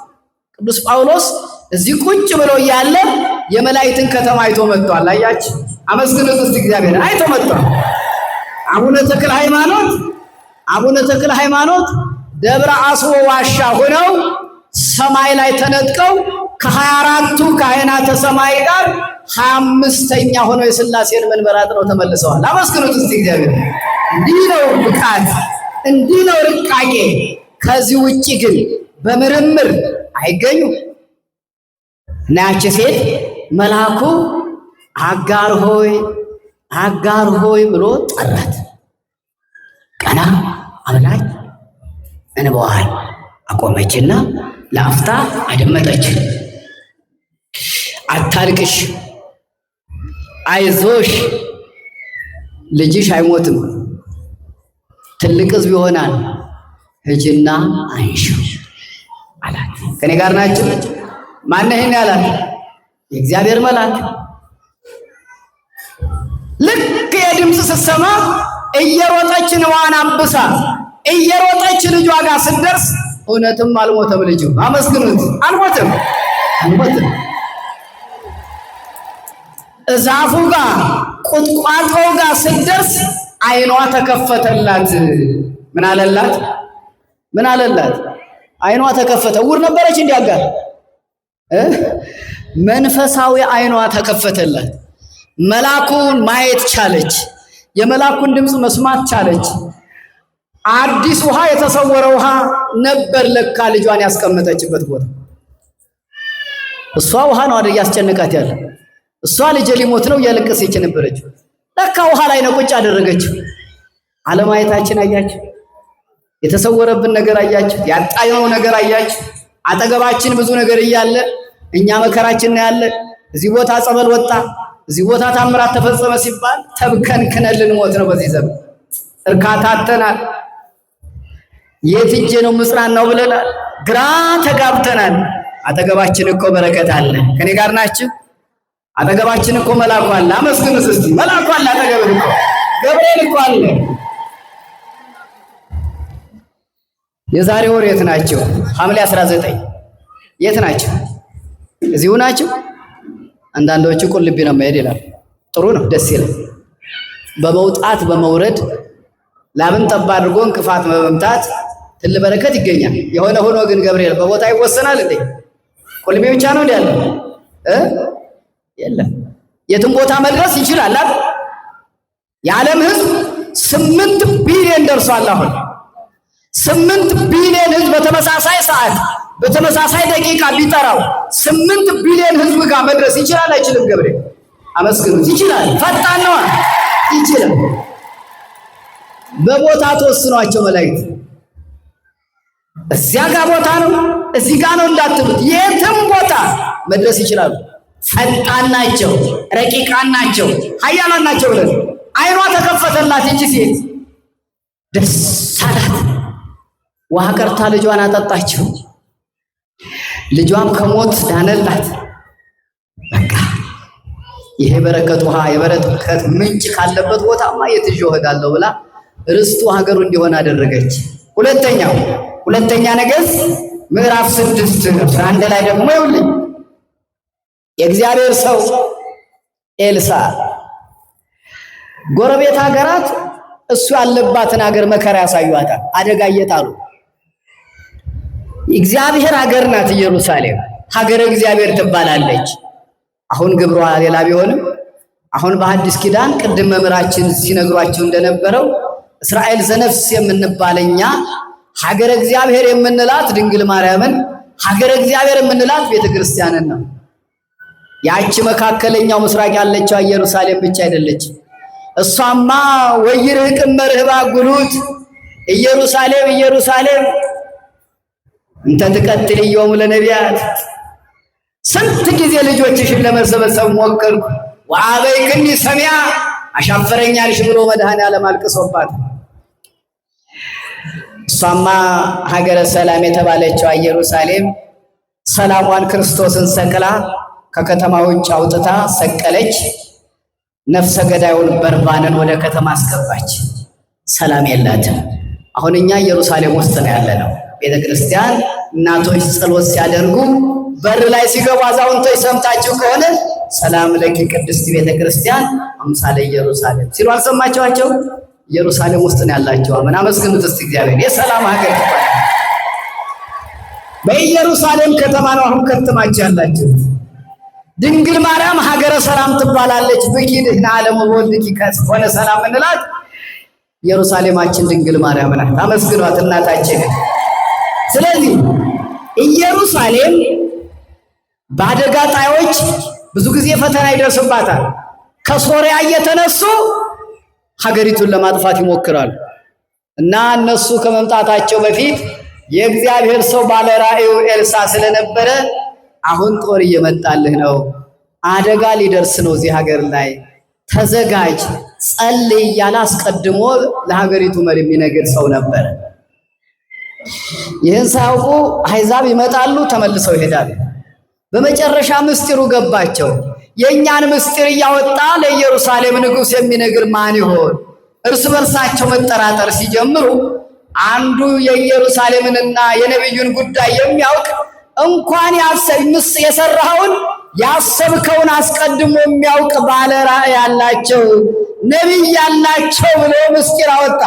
ቅዱስ ጳውሎስ እዚህ ቁጭ ብሎ እያለ የመላእክትን ከተማ አይቶ መጥቷል። አያችሁ? አመስግኑት እስቲ እግዚአብሔርን። አይቶ መጥቷል። አቡነ ተክለ ሃይማኖት ደብረ አስቦ ዋሻ ሆነው ሰማይ ላይ ተነጥቀው ከ24ቱ ካህናተ ሰማይ ጋር 25ኛ ሆነው የሥላሴን መንበር አጥነው ተመልሰዋል። አመስግኑት እስቲ እግዚአብሔር። እንዲህ ነው ብቃት፣ እንዲህ ነው ርቃቄ። ከዚህ ውጪ ግን በምርምር አይገኙም። እና ያቺ ሴት መልአኩ አጋር ሆይ ብሎ ጠራት። ቀና አብላች እንባዋን አቆመችና ለአፍታ አደመጠች። አታልቅሽ፣ አይዞሽ፣ ልጅሽ አይሞትም፣ ትልቅ ሕዝብ ይሆናል፣ ሂጂና አንሺው አላት። ከኔ ጋር ናችሁ? ማን ይሄን ያላት? የእግዚአብሔር መልአክ። ልክ የድምፅ ስትሰማ እየሮጠች ንዋን አብሳ እየሮጠች ልጇ ጋር ስትደርስ እውነትም አልሞተም ልጁ። አመስግኑት። አልሞተም። እዛፉ ጋር ቁጥቋጦው ጋር ስትደርስ ዓይኗ ተከፈተላት። ምን አለላት? ዓይኗ ተከፈተ። ዕውር ነበረች እንዲያጋር መንፈሳዊ ዓይኗ ተከፈተላት። መልአኩን ማየት ቻለች። የመልአኩን ድምፅ መስማት ቻለች። አዲስ ውሃ፣ የተሰወረ ውሃ ነበር ለካ ልጇን ያስቀመጠችበት ቦታ። እሷ ውሃ ነው አይደል ያስጨነቃት ያለ። እሷ ልጅ ሊሞት ነው እያለቀሰች ነበረች። ለካ ውሃ ላይ ነው ቁጭ አደረገችው። አለማየታችን አያችሁ? የተሰወረብን ነገር አያችሁ? ያጣየው ነገር አያችሁ? አጠገባችን ብዙ ነገር እያለ እኛ መከራችን ነው ያለ። እዚህ ቦታ ጸበል ወጣ፣ እዚህ ቦታ ታምራት ተፈጸመ ሲባል ተብከንክነን ልንሞት ነው። በዚህ ዘመን እርካታ አጥተናል። የት ሄጄ ነው ምጽናናው ብለናል። ግራ ተጋብተናል። አጠገባችን እኮ በረከት አለ። ከኔ ጋር ናችሁ? አጠገባችን እኮ መልአኩ አለ። አመስግኑት እስቲ። መልአኩ አለ አጠገብህ እኮ ገብርኤል እኮ አለ። የዛሬ ወር የት ናቸው? ሐምሌ 19 የት ናቸው? እዚሁ ናቸው። አንዳንዶቹ ቁልቢ ነው መሄድ ይላል። ጥሩ ነው፣ ደስ ይላል። በመውጣት በመውረድ ላብን ጠብ አድርጎ እንቅፋት በመምታት ትልቅ በረከት ይገኛል። የሆነ ሆኖ ግን ገብርኤል በቦታ ይወሰናል እንዴ? ቁልቢ ብቻ ነው እንዴ ያለው? የለም፣ የትም ቦታ መድረስ ይችላል አይደል? የዓለም ሕዝብ 8 ቢሊዮን ደርሷል። አሁን 8 ቢሊዮን ህዝብ በተመሳሳይ ሰዓት በተመሳሳይ ደቂቃ ቢጠራው 8 ቢሊዮን ህዝብ ጋር መድረስ ይችላል አይችልም? ገብርኤል አመስግኑት። ይችላል። ፈጣን ነው። ይችላል። በቦታ ተወስኗቸው መላእክት እዚያ ጋር ቦታ ነው እዚህ ጋር ነው እንዳትሉት፣ የትም ቦታ መድረስ ይችላሉ። ፈጣን ናቸው፣ ረቂቃን ናቸው፣ ኃያላን ናቸው ብለን አይኗ ተከፈተላት። እቺ ሴት ደስ አላት። ውሃ ቀርታ ልጇን አጠጣችው። ልጇም ከሞት ዳነላት። በቃ ይሄ በረከት ውሃ የበረከት ምንጭ ካለበት ቦታማ የት ይዤ እሄዳለሁ ብላ ርስቱ ሀገሩ እንዲሆን አደረገች። ሁለተኛ ነገሥት ምዕራፍ 6:11 ላይ ደግሞ ይኸውልኝ የእግዚአብሔር ሰው ኤልሳ ጎረቤት ሀገራት እሱ ያለባትን ሀገር መከራ ያሳዩአታል፣ አደጋ እየጣሉ። እግዚአብሔር ሀገር ናት ኢየሩሳሌም፣ ሀገረ እግዚአብሔር ትባላለች። አሁን ግብሯ ሌላ ቢሆንም አሁን በሐዲስ ኪዳን ቅድም መምህራችን ሲነግሯቸው እንደነበረው እስራኤል ዘነፍስ የምንባለኛ ሀገረ እግዚአብሔር የምንላት ድንግል ማርያምን፣ ሀገረ እግዚአብሔር የምንላት ቤተክርስቲያንን ነው። ያቺ መካከለኛው ምስራቅ ያለችው ኢየሩሳሌም ብቻ አይደለችም። እሷማ ወይርህቅም መርህባ ጉሉት ኢየሩሳሌም እንተ ትቀትልዮም ለነቢያት። ስንት ጊዜ ልጆችሽን ለመሰብሰብ ሞከርኩ፣ ወአበይክኒ ሰሚያ አሻፈረኛልሽ ብሎ መድኃኔዓለም አልቅሶባት። እሷማ ሀገረ ሰላም የተባለችው ኢየሩሳሌም ሰላሟን ክርስቶስን ሰቅላ ከከተማ ውጭ አውጥታ ሰቀለች። ነፍሰ ገዳዩን በርባንን ወደ ከተማ አስገባች። ሰላም የላትም። አሁን እኛ ኢየሩሳሌም ውስጥ ነው ያለነው። ቤተ ክርስቲያን እናቶች ጸሎት ሲያደርጉ በር ላይ ሲገቡ አዛውንቶች ሰምታችሁ ከሆነ ሰላም ለኪ ቅድስት ቤተ ክርስቲያን አምሳለ ኢየሩሳሌም ሲሉ አልሰማችኋቸው? ኢየሩሳሌም ውስጥ ነው ያላችሁ። አሜን፣ አመስግኑት እስቲ እግዚአብሔር። የሰላም ሀገር በኢየሩሳሌም ከተማ ነው አሁን ከተማችሁ ያላችሁት። ድንግል ማርያም ሀገረ ሰላም ትባላለች። ብኪድህና ዓለም ወልድኪ ከሆነ ሰላም እንላት ኢየሩሳሌማችን ድንግል ማርያም ናት። አመስግኗት እናታችን። ስለዚህ ኢየሩሳሌም በአደጋ ጣዮች ብዙ ጊዜ ፈተና ይደርስባታል። ከሶሪያ እየተነሱ ሀገሪቱን ለማጥፋት ይሞክራሉ እና እነሱ ከመምጣታቸው በፊት የእግዚአብሔር ሰው ባለ ራእዩ ኤልሳ ስለነበረ አሁን ጦር እየመጣልህ ነው፣ አደጋ ሊደርስ ነው እዚህ ሀገር ላይ ተዘጋጅ፣ ጸልይ እያለ አስቀድሞ ለሀገሪቱ መሪ የሚነግር ሰው ነበር። ይህን ሳያውቁ አሕዛብ ይመጣሉ፣ ተመልሰው ይሄዳሉ። በመጨረሻ ምስጢሩ ገባቸው። የእኛን ምስጢር እያወጣ ለኢየሩሳሌም ንጉሥ የሚነግር ማን ይሆን? እርስ በርሳቸው መጠራጠር ሲጀምሩ አንዱ የኢየሩሳሌምንና የነቢዩን ጉዳይ የሚያውቅ እንኳን የሰራኸውን ያሰብከውን አስቀድሞ የሚያውቅ ባለ ራእይ ያላቸው ነቢይ ያላቸው ብሎ ምስጢር አወጣ።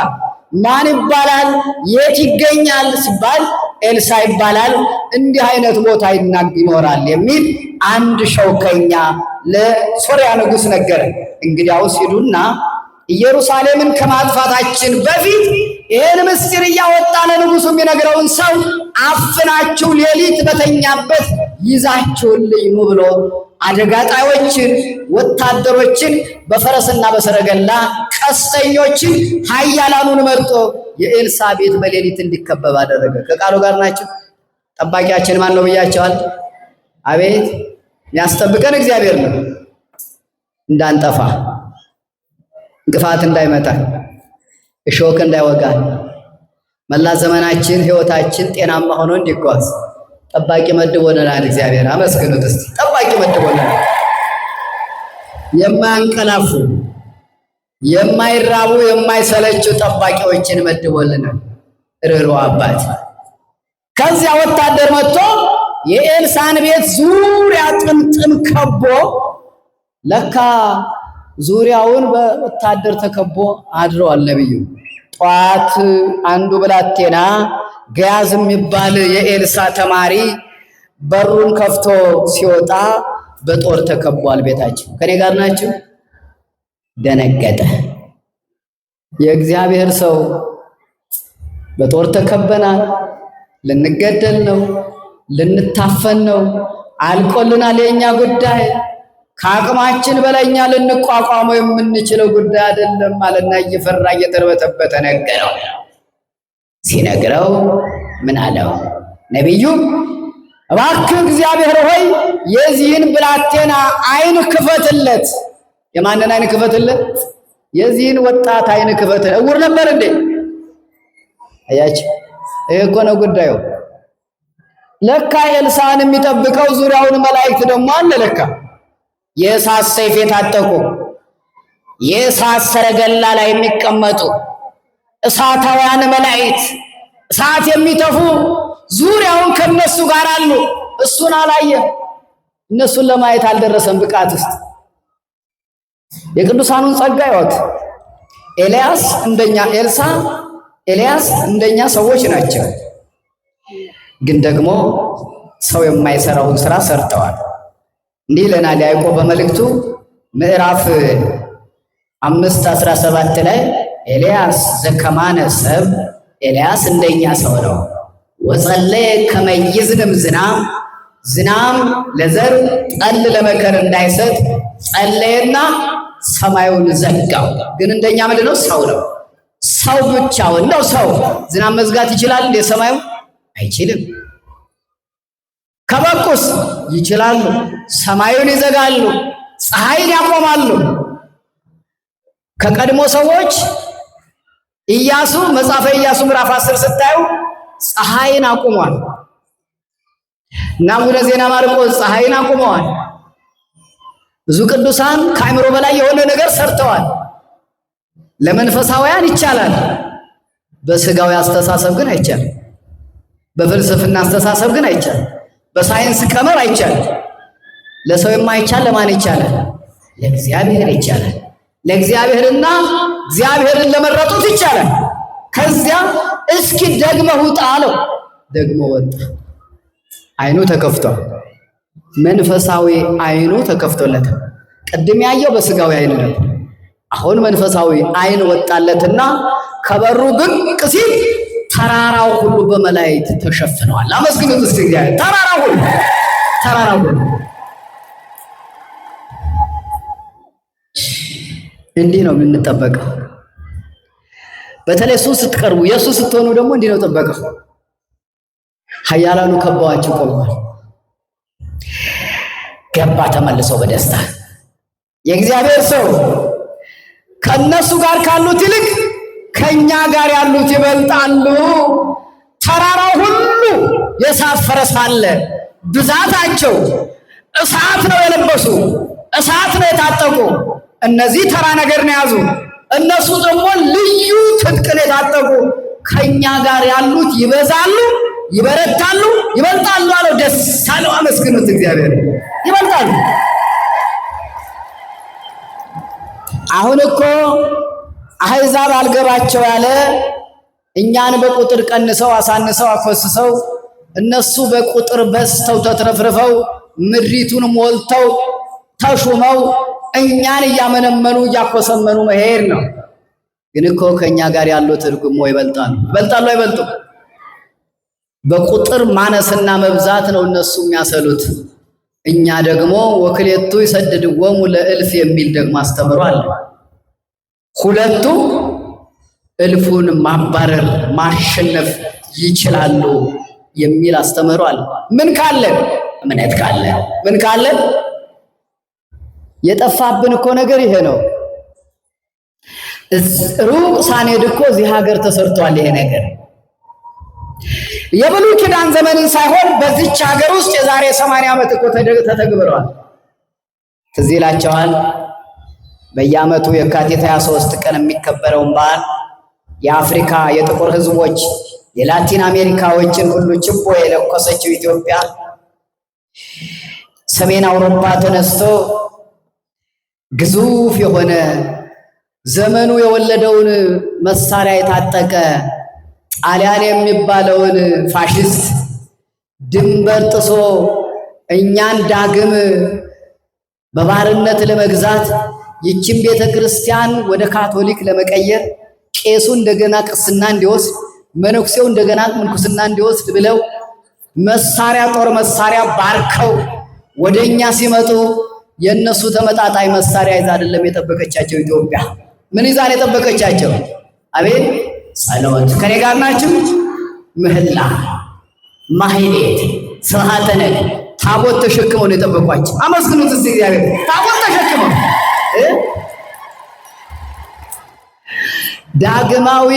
ማን ይባላል? የት ይገኛል ሲባል ኤልሳ ይባላል። እንዲህ አይነት ቦታ ይኖራል የሚል አንድ ሸውከኛ ለሶርያ ንጉሥ ነገረ። እንግዲያውስ ሂዱና ኢየሩሳሌምን ከማጥፋታችን በፊት ይህን ምስጢር እያወጣ ለንጉሡ የሚነግረውን ሰው አፍናችሁ ሌሊት በተኛበት ይዛችሁልኝ ኑ ብሎ አደጋ ጣዮችን፣ ወታደሮችን በፈረስና በሰረገላ ቀስተኞችን፣ ኃያላኑን መርጦ የኤልሳ ቤት በሌሊት እንዲከበብ አደረገ። ከቃሉ ጋር ናቸው። ጠባቂያችን ማን ነው ብያቸዋል? አቤት የሚያስጠብቀን እግዚአብሔር ነው። እንዳንጠፋ፣ እንቅፋት እንዳይመጣ፣ እሾክ እንዳይወጋ፣ መላ ዘመናችን ህይወታችን ጤናማ ሆኖ እንዲጓዝ ጠባቂ መድቦልናል እግዚአብሔር። አመስግኑት እስቲ። ጠባቂ መድቦልናል። የማያንቀላፉ የማይራቡ የማይሰለቹ ጠባቂዎችን መድቦልናል ርኅሩኅ አባት። ከዚያ ወታደር መጥቶ የኤልሳን ቤት ዙሪያ ጥምጥም ከቦ፣ ለካ ዙሪያውን በወታደር ተከቦ አድረዋል ነብዩ። ጠዋት አንዱ ብላቴና ገያዝ የሚባል የኤልሳ ተማሪ በሩን ከፍቶ ሲወጣ በጦር ተከቧል ቤታቸው። ከኔ ጋር ናችሁ? ደነገጠ። የእግዚአብሔር ሰው በጦር ተከበናል። ልንገደል ነው፣ ልንታፈን ነው፣ አልቆልናል። የኛ ጉዳይ ከአቅማችን በላይ እኛ ልንቋቋመው የምንችለው ጉዳይ አይደለም አለና እየፈራ እየተርበተበተ ነገረው። ሲነግረው ምን አለው ነቢዩ? እባክህ እግዚአብሔር ሆይ የዚህን ብላቴና ዓይን ክፈትለት። የማንን ዓይን ክፈትለት? የዚህን ወጣት ዓይን ክፈትለት። እውር ነበር እንዴ? አያችሁ፣ ይሄ እኮ ነው ጉዳዩ። ለካ ኤልሳዕን የሚጠብቀው ዙሪያውን መላእክት ደግሞ አለ። ለካ የእሳት ሰይፍ የታጠቁ የእሳት ሰረገላ ላይ የሚቀመጡ እሳታውያን መላእክት እሳት የሚተፉ ዙሪያውን ከነሱ ጋር አሉ። እሱን አላየ፣ እነሱን ለማየት አልደረሰም ብቃት ውስጥ። የቅዱሳኑን ጸጋ ይወት ኤልያስ እንደኛ፣ ኤልሳዕ ኤልያስ እንደኛ ሰዎች ናቸው። ግን ደግሞ ሰው የማይሰራውን ስራ ሰርተዋል። እንዲህ ይለናል ያዕቆብ በመልእክቱ ምዕራፍ 5:17 ላይ ኤልያስ ዘከማነ ሰብ፣ ኤልያስ እንደኛ ሰው ነው። ወጸለየ ከመ ይዝንም ዝናም ለዘር ጠል ለመከር እንዳይሰጥ ጸለየና ሰማዩን ዘጋው። ግን እንደኛ ምንድን ነው? ሰው ነው። ሰው ብቻውን ነው። ሰው ዝናብ መዝጋት ይችላል? የሰማዩ አይችልም። ከበቁስ ይችላሉ። ሰማዩን ይዘጋሉ፣ ፀሐይን ያቆማሉ። ከቀድሞ ሰዎች ኢያሱ መጽሐፈ ኢያሱ ምዕራፍ 10 ስታዩ ፀሐይን አቁሟል። እና አቡነ ዜና ማርቆስ ፀሐይን አቁመዋል። ብዙ ቅዱሳን ከአእምሮ በላይ የሆነ ነገር ሰርተዋል። ለመንፈሳውያን ይቻላል፣ በስጋዊ አስተሳሰብ ግን አይቻልም። በፍልስፍና አስተሳሰብ ግን አይቻልም። በሳይንስ ቀመር አይቻልም። ለሰው የማይቻል ለማን ይቻላል? ለእግዚአብሔር ይቻላል። ለእግዚአብሔርና እግዚአብሔርን ለመረጡት ይቻላል። ከዚያ እስኪ ደግመህ ውጣ አለው። ደግሞ ወጣ። አይኑ ተከፍቷል። መንፈሳዊ አይኑ ተከፍቶለታል። ቅድም ያየው በስጋዊ አይኑ ነበር። አሁን መንፈሳዊ አይን ወጣለትና ከበሩ ብቅ ሲል ተራራው ሁሉ በመላእክት ተሸፍነዋል። አመስግኑት እስቲ እግዚአብሔር። ተራራው ሁሉ እንዲህ ነው የምንጠበቀው። በተለይ እሱ ስትቀርቡ የእሱ ስትሆኑ ደግሞ እንዲህ ነው ጠበቀው። ኃያላኑ ከበዋቸው ቆመዋል። ገባ ተመልሰው በደስታ የእግዚአብሔር ሰው ከነሱ ጋር ካሉት ይልቅ ከኛ ጋር ያሉት ይበልጣሉ። ተራራው ሁሉ የእሳት ፈረስ አለ። ብዛታቸው እሳት ነው የለበሱ፣ እሳት ነው የታጠቁ። እነዚህ ተራ ነገር ነው የያዙ፣ እነሱ ደግሞ ልዩ ትጥቅ ነው የታጠቁ። ከኛ ጋር ያሉት ይበዛሉ፣ ይበረታሉ፣ ይበልጣሉ አለው። ደስ አለው። አመስግኑት እግዚአብሔር። ይበልጣሉ። አሁን እኮ አሕዛብ አልገባቸው ያለ እኛን በቁጥር ቀንሰው አሳንሰው አኮስሰው እነሱ በቁጥር በዝተው ተትረፍርፈው ምድሪቱን ሞልተው ተሹመው እኛን እያመነመኑ እያኮሰመኑ መሄድ ነው። ግን እኮ ከኛ ጋር ያሉት እርግሞ ይበልጣሉ። ይበልጣሉ አይበልጡም? በቁጥር ማነስና መብዛት ነው እነሱ የሚያሰሉት። እኛ ደግሞ ወክሌቱ ይሰድድዎሙ ለእልፍ የሚል ደግሞ አስተምሯል። ሁለቱ እልፉን ማባረር ማሸነፍ ይችላሉ የሚል አስተምሯል። ምን ካለን? እምነት ካለን። ምን ካለን? የጠፋብን እኮ ነገር ይሄ ነው። ሩቅ ሳንሄድ እኮ እዚህ ሀገር ተሰርቷል ይሄ ነገር። የብሉይ ኪዳን ዘመንን ሳይሆን በዚች ሀገር ውስጥ የዛሬ 80 ዓመት እኮ ተተግብረዋል። ትዝ ይላቸዋል። በየዓመቱ የካቲት 23 ቀን የሚከበረውን በዓል የአፍሪካ የጥቁር ሕዝቦች የላቲን አሜሪካዎችን ሁሉ ችቦ የለኮሰችው ኢትዮጵያ ሰሜን አውሮፓ ተነስቶ ግዙፍ የሆነ ዘመኑ የወለደውን መሳሪያ የታጠቀ ጣሊያን የሚባለውን ፋሽስት ድንበር ጥሶ እኛን ዳግም በባርነት ለመግዛት ይችን ቤተ ክርስቲያን ወደ ካቶሊክ ለመቀየር ቄሱ እንደገና ቅስና እንዲወስድ መነኩሴው እንደገና ምንኩስና እንዲወስድ ብለው መሳሪያ ጦር መሳሪያ ባርከው ወደኛ ሲመጡ የነሱ ተመጣጣኝ መሳሪያ ይዛ አይደለም የጠበቀቻቸው ኢትዮጵያ። ምን ይዛ ነው የጠበቀቻቸው? አቤት ጸሎት። ከኔ ጋር ናችሁ? ምህላ፣ ማህሌት፣ ስብሐተ ነግህ፣ ታቦት ተሸክመው ነው የጠበቋቸው። አመስግኑት እስቲ እግዚአብሔር። ታቦት ተሸክመው ዳግማዊ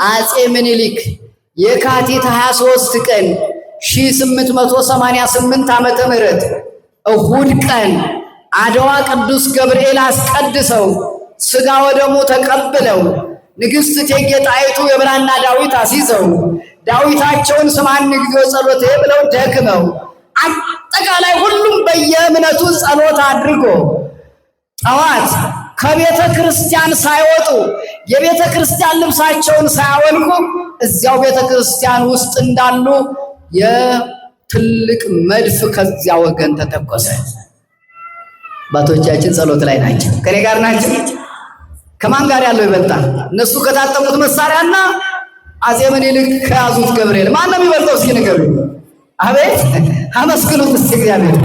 አጼ ምኒልክ የካቲት 23 ቀን 1888 ዓመተ ምህረት እሁድ ቀን አድዋ ቅዱስ ገብርኤል አስቀድሰው ሥጋ ወደሙ ተቀብለው ንግሥት እቴጌ ጣይቱ የብራና ዳዊት አስይዘው ዳዊታቸውን ስማን እግዚኦ ጸሎቴ ብለው ደግመው አጠቃላይ ሁሉም በየእምነቱ ጸሎት አድርጎ ጠዋት ከቤተ ክርስቲያን ሳይወጡ የቤተ ክርስቲያን ልብሳቸውን ሳያወልቁ እዚያው ቤተ ክርስቲያን ውስጥ እንዳሉ የትልቅ መድፍ ከዚያ ወገን ተተኮሰ። አባቶቻችን ጸሎት ላይ ናቸው። ከኔ ጋር ናቸው? ከማን ጋር ያለው ይበልጣል? እነሱ ከታጠቁት መሳሪያና አጼ ምኒልክ ከያዙት ገብርኤል ማን ነው የሚበልጠው? እስኪ ንገሩኝ። አቤት አመስግኑት እስቲ እግዚአብሔር።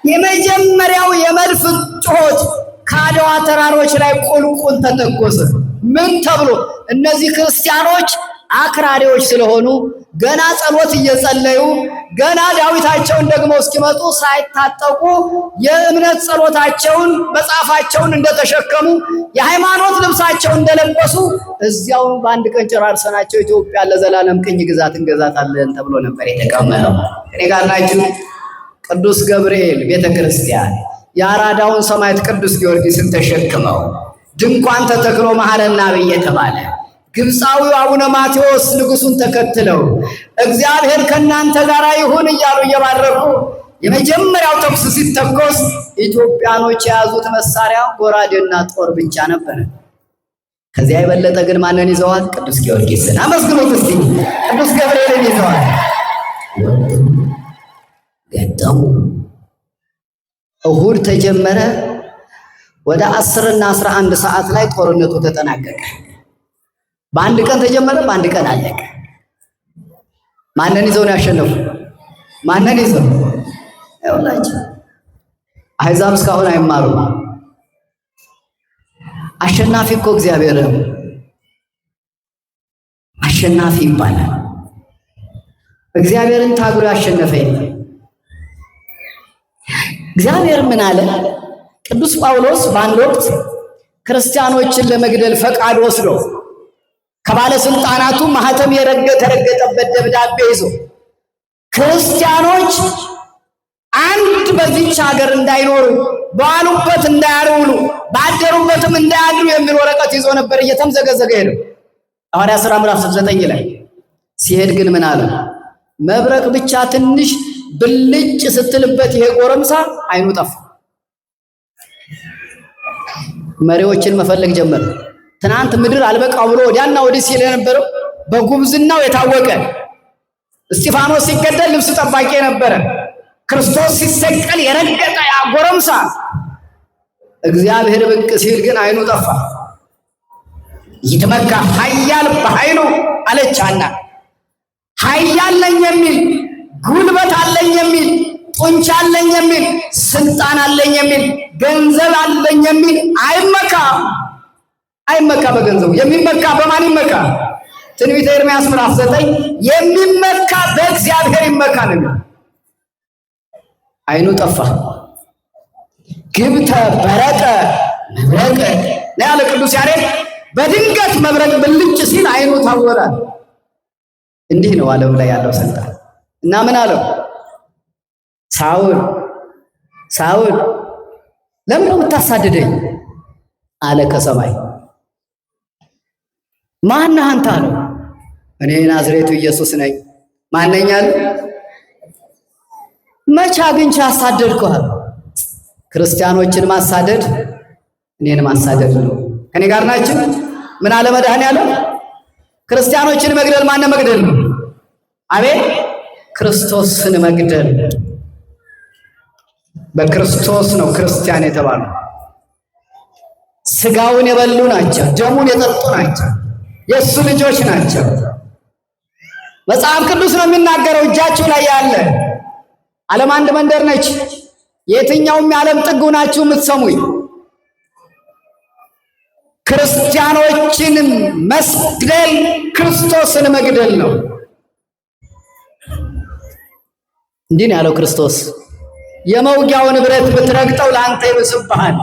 የመጀመሪያው የመድፍ ጩኸት ከአድዋ ተራሮች ላይ ቁልቁል ተተኮሰ። ምን ተብሎ? እነዚህ ክርስቲያኖች አክራሪዎች ስለሆኑ ገና ጸሎት እየጸለዩ ገና ዳዊታቸውን ደግሞ እስኪመጡ ሳይታጠቁ የእምነት ጸሎታቸውን መጽሐፋቸውን እንደተሸከሙ የሃይማኖት ልብሳቸውን እንደለበሱ እዚያው በአንድ ቀን ጨራርሰናቸው ኢትዮጵያ ለዘላለም ቅኝ ግዛት እንገዛታለን ተብሎ ነበር የተቀመጠው። እኔ ጋር ናችሁ? ቅዱስ ገብርኤል ቤተ ክርስቲያን የአራዳውን ሰማዕት ቅዱስ ጊዮርጊስን ተሸክመው ድንኳን ተተክሎ መሐረና ብዬ ተባለ። ግብፃዊው አቡነ ማቴዎስ ንጉሱን ተከትለው እግዚአብሔር ከእናንተ ጋር ይሁን እያሉ እየባረኩ የመጀመሪያው ተኩስ ሲተኮስ ኢትዮጵያኖች የያዙት መሳሪያ ጎራዴና ጦር ብቻ ነበር። ከዚያ የበለጠ ግን ማንን ይዘዋል? ቅዱስ ጊዮርጊስን። አመስግኑት እስቲ። ቅዱስ ገብርኤልን ይዘዋል። ገጠሙ። እሁድ ተጀመረ። ወደ 10 እና 11 ሰዓት ላይ ጦርነቱ ተጠናቀቀ። በአንድ ቀን ተጀመረ፣ በአንድ ቀን አለቀ። ማንን ይዘው ነው ያሸነፉ? ማንን ይዘው? ይኸውላችሁ አሕዛብ እስካሁን አይማሩም። አሸናፊ እኮ እግዚአብሔር ነው። አሸናፊ ይባላል። እግዚአብሔርን ታግሎ ያሸነፈ የለም። እግዚአብሔር ምን አለ? ቅዱስ ጳውሎስ በአንድ ወቅት ክርስቲያኖችን ለመግደል ፈቃድ ወስዶ ከባለስልጣናቱ ማህተም የተረገጠበት ደብዳቤ ይዞ ክርስቲያኖች አንድ በዚች ሀገር እንዳይኖሩ በዋሉበት እንዳያውሉ ባደሩበትም እንዳያድሩ የሚል ወረቀት ይዞ ነበር። እየተምዘገዘገ ሄደው ሐዋርያት ሥራ ምዕራፍ 9 ላይ ሲሄድ ግን ምን አለ? መብረቅ ብቻ ትንሽ ብልጭ ስትልበት ይሄ ጎረምሳ አይኑ ጠፋ። መሪዎችን መፈለግ ጀመረ። ትናንት ምድር አልበቃው ብሎ ወዲያና ወዲህ ሲል የነበረው በጉብዝናው የታወቀ እስጢፋኖስ ሲገደል ልብስ ጠባቂ የነበረ ክርስቶስ ሲሰቀል የረገጠ ያ ጎረምሳ እግዚአብሔር ብቅ ሲል ግን አይኑ ጠፋ። ይትመካ ኃያል በኃይሉ አለች ሐና። ኃያል ነኝ የሚል ጉልበት አለኝ የሚል ጡንቻ አለኝ የሚል ስልጣን አለኝ የሚል ገንዘብ አለኝ የሚል አይመካ በገንዘቡ። የሚመካ በማን ይመካ? ትንቢተ ኤርምያስ ምዕራፍ 9 የሚመካ በእግዚአብሔር ይመካ ነው። አይኑ ጠፋ። ግብተ በረቀ መብረቅ ነው ያለ ቅዱስ ያሬድ። በድንገት መብረቅ ብልጭ ሲል አይኑ ታወራል። እንዲህ ነው ዓለም ላይ ያለው ስልጣን። እና ምን አለው? ሳውል ለምን ነው የምታሳድደኝ አለ ከሰማይ። ማን ነህ አንተ አለው። እኔ ናዝሬቱ ኢየሱስ ነኝ። ማነኝ አለ። መቼ አግኝቼ አሳደድኩህ? ክርስቲያኖችን ማሳደድ እኔን ማሳደድ ነው። ከኔ ጋር ናችሁ? ምን አለ መድኃኔዓለም? ክርስቲያኖችን መግደል ማን መግደል ነው? አቤት ክርስቶስን መግደል። በክርስቶስ ነው ክርስቲያን የተባለው። ስጋውን የበሉ ናቸው፣ ደሙን የጠጡ ናቸው፣ የእሱ ልጆች ናቸው። መጽሐፍ ቅዱስ ነው የሚናገረው። እጃችሁ ላይ ያለ ዓለም አንድ መንደር ነች። የትኛውም የዓለም ጥግ ናችሁ የምትሰሙኝ ክርስቲያኖችን መስደል ክርስቶስን መግደል ነው። እንዲህ ነው ያለው ክርስቶስ። የመውጊያውን ብረት ብትረግጠው ለአንተ ይብስብሃል።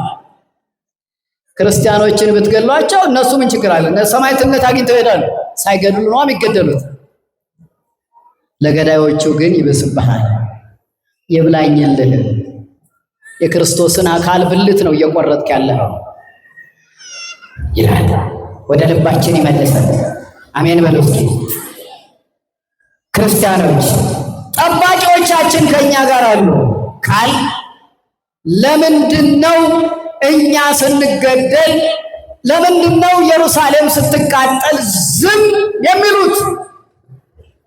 ክርስቲያኖችን ብትገሏቸው እነሱ ምን ችግር አለ? ሰማዕትነት አግኝተው ይሄዳሉ። ሳይገድሉ ነው የሚገደሉት። ለገዳዮቹ ግን ይብስብሃል። ይብላኝልህ። የክርስቶስን አካል ብልት ነው እየቆረጥክ ያለው ይላል። ወደ ልባችን ይመለሳል። አሜን በሉ እስኪ። ክርስቲያኖች ጠባቂዎቻችን ከኛ ጋር አሉ ካል ለምንድነው እኛ ስንገደል፣ ለምንድነው ኢየሩሳሌም ስትቃጠል ዝም የሚሉት?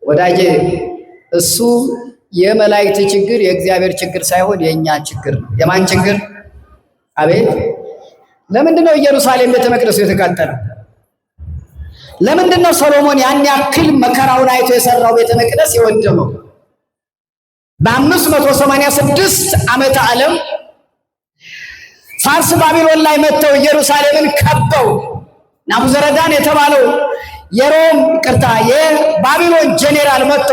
ወዳጄ እሱ የመላእክት ችግር የእግዚአብሔር ችግር ሳይሆን የኛ ችግር ነው። የማን ችግር? አቤት! ለምንድነው ኢየሩሳሌም ቤተ መቅደሱ የተቃጠለው? ለምንድነው ሰሎሞን ያን ያክል መከራውን አይቶ የሰራው ቤተ መቅደስ የወደመው? በ586 ዓመተ ዓለም ፋርስ ባቢሎን ላይ መጥተው ኢየሩሳሌምን ከበው ናቡዘረዳን የተባለው የባቢሎን ጄኔራል መጥቶ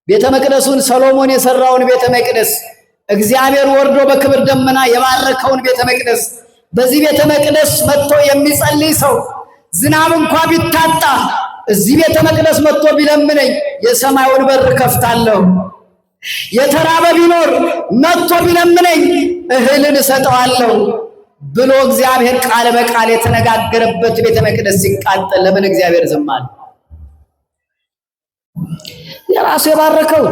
ቤተ መቅደሱን ሰሎሞን የሰራውን ቤተ መቅደስ እግዚአብሔር ወርዶ በክብር ደመና የባረከውን ቤተ መቅደስ በዚህ ቤተ መቅደስ መጥቶ የሚጸልይ ሰው ዝናብ እንኳን ቢታጣ እዚህ ቤተ መቅደስ መጥቶ ቢለምነኝ የሰማዩን በር ከፍታለሁ፣ የተራበ ቢኖር መጥቶ ቢለምነኝ እህልን እሰጠዋለሁ ብሎ እግዚአብሔር ቃል በቃል የተነጋገረበት ቤተ መቅደስ ሲቃጠል ለምን እግዚአብሔር ዝም አለ? የራሱ የባረከው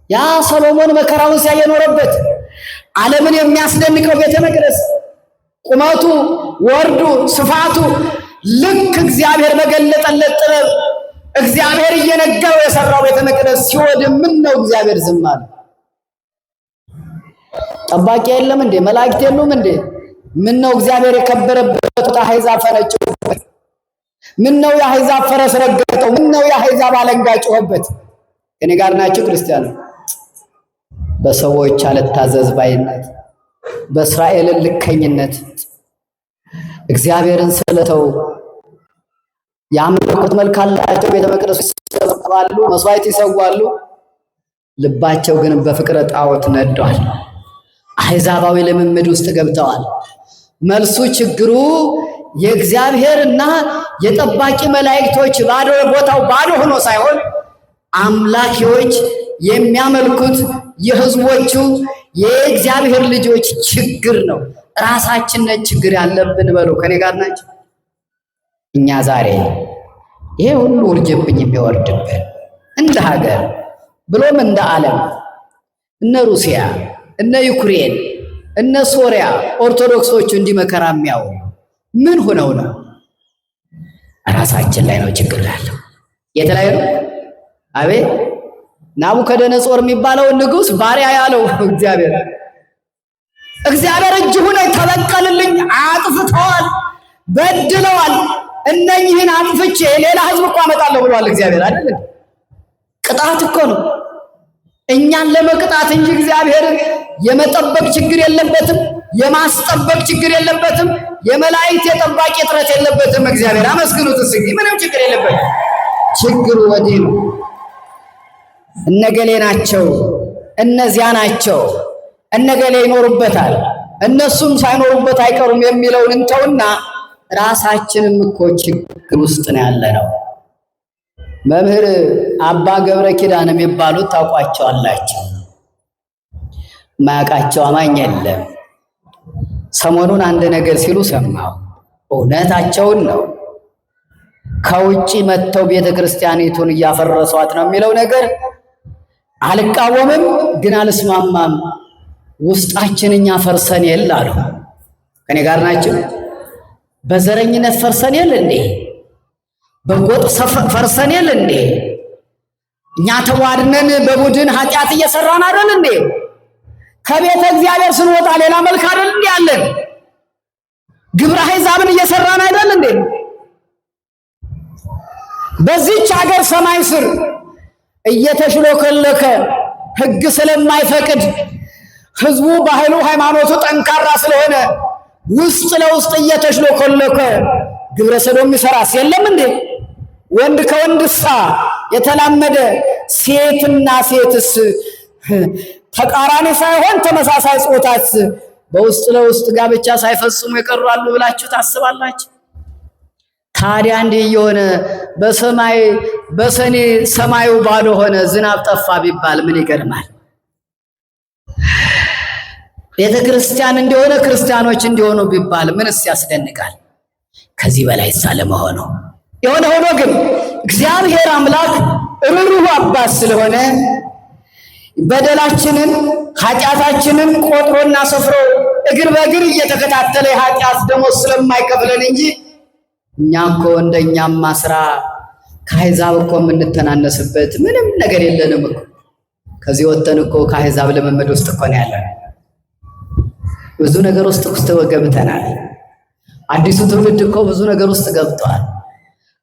ያ ሰሎሞን መከራውን ሲያየኖረበት ዓለምን የሚያስደንቀው ቤተ መቅደስ ቁመቱ፣ ወርዱ፣ ስፋቱ ልክ እግዚአብሔር በገለጠለት ጥበብ እግዚአብሔር እየነገረው የሰራው ቤተ መቅደስ ሲወድም ምን ነው እግዚአብሔር ዝም አለ? ጠባቂ የለም እንዴ? መላእክት የሉም እንዴ? ምን ነው እግዚአብሔር የከበረበት አሕዛብ ፈነጩበት? ምን ነው የአሕዛብ ፈረስ ረገጠው? ምን ነው የአሕዛብ አለንጋ ጮኸበት? ከኔ ጋር ናችሁ ክርስቲያኑ? በሰዎች አልታዘዝ ባይነት፣ በእስራኤል ልከኝነት እግዚአብሔርን ስለተው የአምልኮት መልክ አላቸው። ቤተ መቅደሱ ይሰበሰባሉ፣ መስዋዕት ይሰዋሉ። ልባቸው ግን በፍቅረ ጣዖት ነዷል። አሕዛባዊ ልምምድ ውስጥ ገብተዋል። መልሱ ችግሩ የእግዚአብሔርና የጠባቂ መላእክቶች ቦታው ባዶ ሆኖ ሳይሆን አምላኪዎች የሚያመልኩት የሕዝቦቹ የእግዚአብሔር ልጆች ችግር ነው። ራሳችን ነን ችግር ያለብን። በሉ ከኔ ጋር ናቸው። እኛ ዛሬ ይሄ ሁሉ ውርጅብኝ የሚወርድብን እንደ ሀገር ብሎም እንደ ዓለም እነ ሩሲያ፣ እነ ዩክሬን፣ እነ ሶሪያ ኦርቶዶክሶቹ እንዲመከራ የሚያው ምን ሆነው ነው? ራሳችን ላይ ነው ችግር ያለው። የተለያዩ አቤት ናቡከደነጾር የሚባለው ንጉሥ ባሪያ ያለው እግዚአብሔር እጅ ሁነ ተበቀልልኝ፣ አጥፍተዋል፣ በድለዋል፣ እነኝህን አጥፍቼ ሌላ ህዝብ እኮ አመጣለሁ ብሏል እግዚአብሔር አይደል? ቅጣት እኮ ነው እኛን ለመቅጣት እንጂ እግዚአብሔር የመጠበቅ ችግር የለበትም፣ የማስጠበቅ ችግር የለበትም፣ የመላእክት የጠባቂ እጥረት የለበትም። እግዚአብሔር አመስግኑት እስኪ። ምንም ችግር የለበትም። ችግሩ ወዲህ ነው። እነገሌ ናቸው፣ እነዚያ ናቸው፣ እነገሌ ይኖሩበታል፣ እነሱም ሳይኖሩበት አይቀሩም የሚለውን እንተውና ራሳችንም እኮ ችግር ውስጥ ነው ያለነው። መምህር አባ ገብረ ኪዳን የሚባሉት ታውቋቸዋላችሁ። ማያውቃቸው አማኝ የለም። ሰሞኑን አንድ ነገር ሲሉ ሰማሁ። እውነታቸውን ነው። ከውጪ መጥተው ቤተ ክርስቲያኒቱን እያፈረሷት ነው የሚለው ነገር አልቃወምም፣ ግን አልስማማም። ውስጣችን እኛ ፈርሰን የለ አሉ። ከኔ ጋር ናቸው። በዘረኝነት ፈርሰን የለ እንዴ? በጎጥ ፈርሰን የለ እንዴ? እኛ ተዋድነን በቡድን ኃጢአት እየሰራን አይደል እንዴ? ከቤተ እግዚአብሔር ስንወጣ ሌላ መልክ አይደል እንዴ ያለን? ግብረ አሕዛብን እየሰራን አይደል እንዴ? በዚህች ሀገር ሰማይ ስር እየተሽሎከለከ ሕግ ስለማይፈቅድ ህዝቡ ባህሉ ሃይማኖቱ ጠንካራ ስለሆነ ውስጥ ለውስጥ እየተሽሎከለከ ግብረ ሰዶም ይሰራስ የለም እንዴ? ወንድ ከወንድሳ የተላመደ ሴትና ሴትስ ተቃራኒ ሳይሆን ተመሳሳይ ጾታስ በውስጥ ለውስጥ ጋብቻ ሳይፈጽሙ ይቀራሉ ብላችሁ ታስባላችሁ? ታዲያ እንዲህ የሆነ በሰኔ ሰማዩ ባዶ ሆነ ዝናብ ጠፋ ቢባል ምን ይገርማል? ቤተ ክርስቲያን እንደሆነ ክርስቲያኖች እንዲሆኑ ቢባል ምንስ ያስደንቃል? ከዚህ በላይ ሳለመሆኑ የሆነ ሆኖ ግን እግዚአብሔር አምላክ ርኅሩኅ አባት ስለሆነ በደላችንን ኃጢአታችንን ቆጥሮና ሰፍሮ እግር በእግር እየተከታተለ የኃጢአት ደሞዝ ስለማይከፍለን እንጂ እኛ እኮ እንደኛማ ስራ ከአሕዛብ እኮ የምንተናነስበት ምንም ነገር የለንም እኮ። ከዚህ ወጥተን እኮ ከአሕዛብ ልምምድ ውስጥ እኮ ነው ያለን። ብዙ ነገር ውስጥ ገብተናል። አዲሱ ትውልድ እኮ ብዙ ነገር ውስጥ ገብቷል።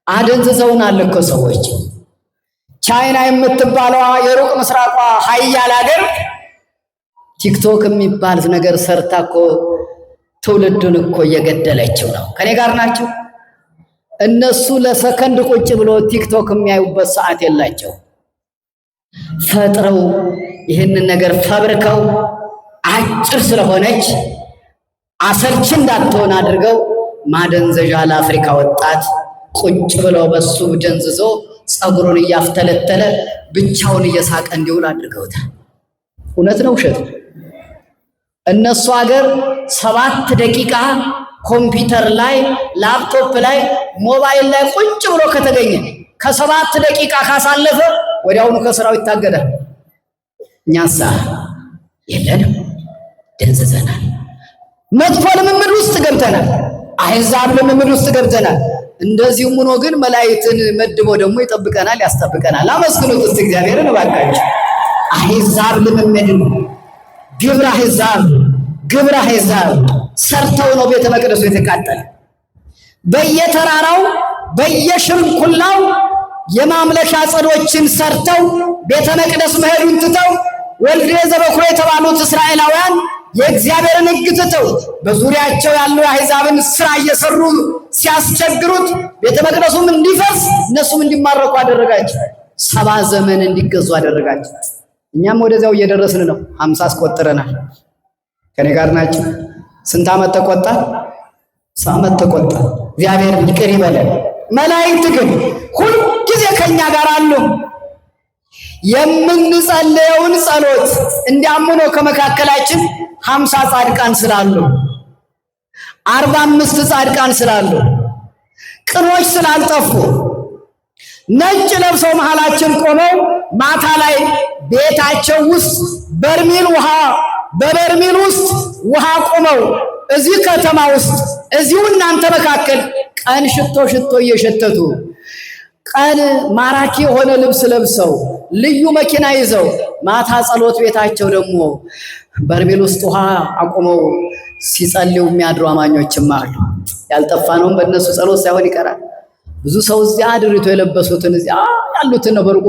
አደንዝዘውናል እኮ ሰዎች። ቻይና የምትባለዋ የሩቅ ምስራቋ ሀያል ሀገር ቲክቶክ የሚባል ነገር ሰርታ እኮ ትውልዱን እኮ እየገደለችው ነው። ከኔ ጋር ናቸው። እነሱ ለሰከንድ ቁጭ ብሎ ቲክቶክ የሚያዩበት ሰዓት የላቸው። ፈጥረው ይህንን ነገር ፈብርከው አጭር ስለሆነች አሰልቺ እንዳትሆን አድርገው ማደንዘዣ ለአፍሪካ ወጣት ቁጭ ብለው በሱ ደንዝዞ ጸጉሩን እያፍተለተለ ብቻውን እየሳቀ እንዲውል አድርገውታል። እውነት ነው ውሸት? እነሱ ሀገር 7 ደቂቃ ኮምፒውተር ላይ ላፕቶፕ ላይ ሞባይል ላይ ቁጭ ብሎ ከተገኘ ከ7 ደቂቃ ካሳለፈ ወዲያውኑ ከስራው ይታገዳል። እኛሳ የለንም፣ ደንዝዘናል። መጥፎ ልምምድ ውስጥ ገብተናል። አሕዛብ ልምምድ ውስጥ ገብተናል። እንደዚሁም ሆኖ ግን መላእክትን መድቦ ደግሞ ይጠብቀናል፣ ያስጠብቀናል። አመስግኑት እስቲ እግዚአብሔርን እባካችሁ። አሕዛብ ልምምድ ግብረ አሕዛብ ሰርተው ነው ቤተ መቅደሱ የተቃጠለ። በየተራራው በየሽርኩላው የማምለሻ ጸዶችን ሰርተው ቤተ መቅደስ መሄዱን ትተው ወልደ ዘበኩር የተባሉት እስራኤላውያን የእግዚአብሔርን ሕግ ትተው በዙሪያቸው ያሉ አሕዛብን ስራ እየሰሩ ሲያስቸግሩት ቤተ መቅደሱም እንዲፈርስ እነሱም እንዲማረኩ አደረጋቸው። 70 ዘመን እንዲገዙ አደረጋቸው። እኛም ወደዚያው እየደረስን ነው። 50 አስቆጥረናል። ከኔ ጋር ናቸው። ስንት ዓመት ተቆጣ? 100 ዓመት ተቆጣ። እግዚአብሔር ይቅር ይበለን። መላእክት ግን ሁልጊዜ ከኛ ጋር አሉ። የምንጸልየውን ጸሎት እንዲያምኑ ከመካከላችን 50 ጻድቃን ስላሉ 45 ጻድቃን ስላሉ ቅኖች ስላልጠፉ ነጭ ለብሰው መሃላችን ቆመው ማታ ላይ ቤታቸው ውስጥ በበርሜል ውስጥ ውሃ ቆመው እዚህ ከተማ ውስጥ እዚሁ እናንተ መካከል ቀን ሽቶ እየሸተቱ ቀን ማራኪ የሆነ ልብስ ለብሰው ልዩ መኪና ይዘው ማታ ጸሎት ቤታቸው ደግሞ በርሜል ውስጥ ውሃ አቆመው ሲጸልዩ የሚያድሩ አማኞችም አሉ። ያልጠፋ ነው በእነሱ ጸሎት ሳይሆን ይቀራል። ብዙ ሰው እዚያ ድሪቶ የለበሱትን እዚያ ያሉትን ነው በሩቁ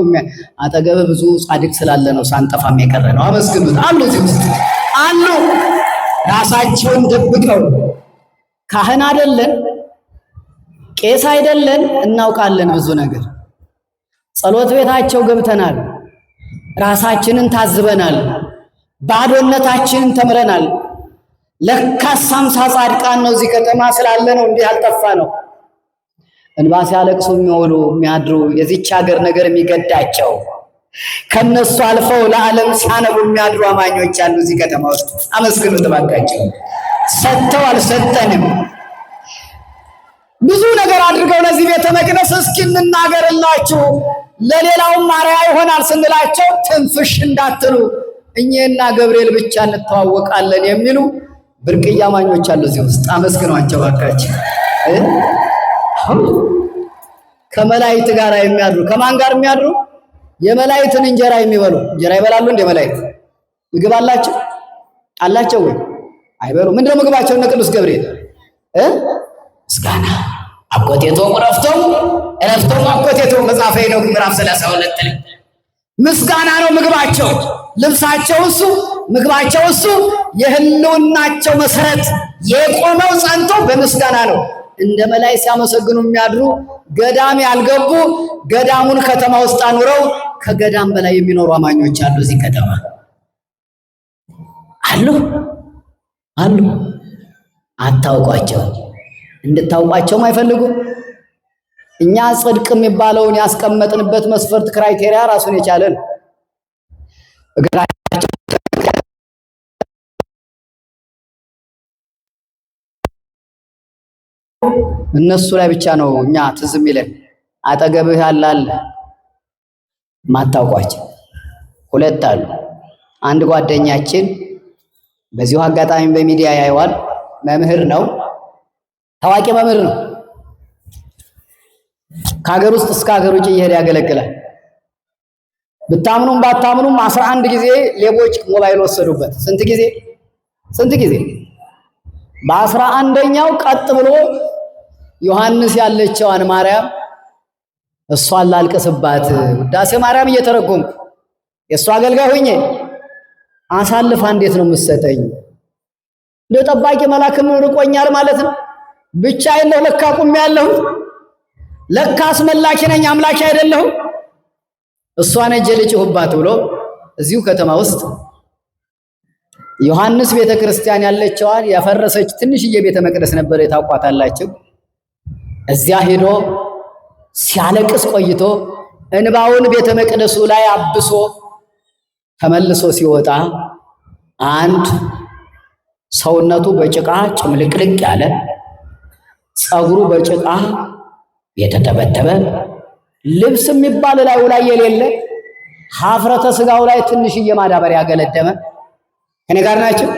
አጠገብ ብዙ ጻድቅ ስላለ ነው ሳንጠፋም የቀረ ነው። አመስግኑት። አሉ እዚህ ውስጥ አሉ። ራሳቸውን ደብቀው ካህን አይደለን ቄስ አይደለን እናውቃለን ብዙ ነገር። ጸሎት ቤታቸው ገብተናል። ራሳችንን ታዝበናል። ባዶነታችንን ተምረናል። ለካስ 50 ጻድቃን ነው እዚህ ከተማ ስላለ ነው እንዲህ ያልጠፋ ነው። እንባ ሲያለቅሱ የሚውሉ የሚያድሩ የዚች ሀገር ነገር የሚገዳቸው ከነሱ አልፈው ለዓለም ሲያነቡ የሚያድሩ አማኞች አሉ እዚህ ከተማ ውስጥ። አመስግኑት እባካችሁ። ሰጥተው አልሰጠንም። ብዙ ነገር አድርገው ለዚህ ቤተ መቅደስ እስኪ እንናገርላችሁ ለሌላውም ማርያ ይሆናል ስንላቸው ትንፍሽ እንዳትሉ እኛና ገብርኤል ብቻ እንተዋወቃለን የሚሉ ብርቅዬ አማኞች አሉ እዚህ ውስጥ። አመስግኗቸው እባካችሁ። ከመላእክት ጋር የሚያድሩ ከማን ጋር የሚያድሩ? የመላእክትን እንጀራ የሚበሉ። እንጀራ ይበላሉ እንደ መላእክት? ምግብ አላቸው ወይ? አይበሉ። ምንድነው ምግባቸው? እነ ቅዱስ ገብርኤል ምስጋና አኮቴቶ እረፍቶም አኮቴቶ መጽሐፈ ሄኖክ ምዕራፍ 32 ላይ ምስጋና ነው ምግባቸው፣ ልብሳቸው እሱ፣ ምግባቸው እሱ። የህልውናቸው መሰረት የቆመው ጸንቶ በምስጋና ነው። እንደ መላእክት ሲያመሰግኑ የሚያድሩ ገዳም ያልገቡ ገዳሙን ከተማ ውስጥ አኑረው ከገዳም በላይ የሚኖሩ አማኞች አሉ። እዚህ ከተማ አሉ። አታውቋቸው፣ እንድታውቋቸውም አይፈልጉም። እኛ ጽድቅ የሚባለውን ያስቀመጥንበት መስፈርት ክራይቴሪያ ራሱን የቻለ ነው። እነሱ ላይ ብቻ ነው እኛ ትዝ የሚለን። አጠገብህ ያላል ማታውቋቸው ሁለት አሉ። አንድ ጓደኛችን በዚሁ አጋጣሚ በሚዲያ ያየዋል። መምህር ነው፣ ታዋቂ መምህር ነው። ከሀገር ውስጥ እስከ ሀገር ውጭ እየሄደ ያገለግላል። ብታምኑም ባታምኑም 11 ጊዜ ሌቦች ሞባይል ወሰዱበት። ስንት ጊዜ? በ11ኛው ቀጥ ብሎ ዮሐንስ ያለችዋን ማርያም እሷን ላልቅስባት ውዳሴ ማርያም እየተረጎምኩ የእሷ አገልጋይ ሆኜ አሳልፋ እንዴት ነው የምትሰጠኝ? እንደ ጠባቂ መላክም ርቆኛል ማለት ነው። ብቻ የለው ለካ ቁም ያለሁ ለካስ መላኪ ነኝ አምላኪ አይደለሁም። እሷን እጄ ልጭሁባት ብሎ እዚሁ ከተማ ውስጥ ዮሐንስ ቤተክርስቲያን ያለችዋን ያፈረሰች ትንሽዬ ቤተ መቅደስ ነበር፣ የታውቋታላችሁ። እዚያ ሄዶ ሲያለቅስ ቆይቶ እንባውን ቤተ መቅደሱ ላይ አብሶ ተመልሶ ሲወጣ አንድ ሰውነቱ በጭቃ ጭምልቅልቅ ያለ ፀጉሩ በጭቃ የተተበተበ ልብስ የሚባል ላዩ ላይ የሌለ ሀፍረተ ስጋው ላይ ትንሽዬ ማዳበሪያ ያገለደመ ከኔ ጋር ናቸው።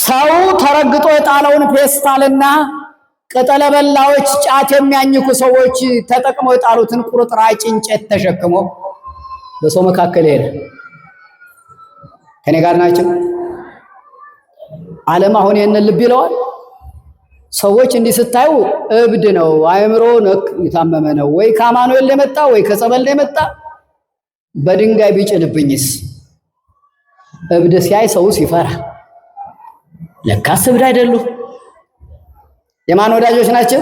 ሰው ተረግጦ የጣለውን ፌስታልና ቅጠለ በላዎች ጫት የሚያኝኩ ሰዎች ተጠቅመው የጣሉትን ቁርጥራጭ እንጨት ተሸክሞ በሰው መካከል ሄደ። ከኔ ጋር ናቸው። ዓለም አሁን ይሄንን ልብ ይለዋል። ሰዎች እንዲህ ስታዩ እብድ ነው፣ አእምሮ ነክ የታመመ ነው፣ ወይ ከአማኑኤል የመጣ ወይ ከጸበል የመጣ በድንጋይ ቢጭንብኝስ? እብድ ሲያይ ሰው ሲፈራ፣ ለካስ እብድ አይደሉም። የማን ወዳጆች ናቸው?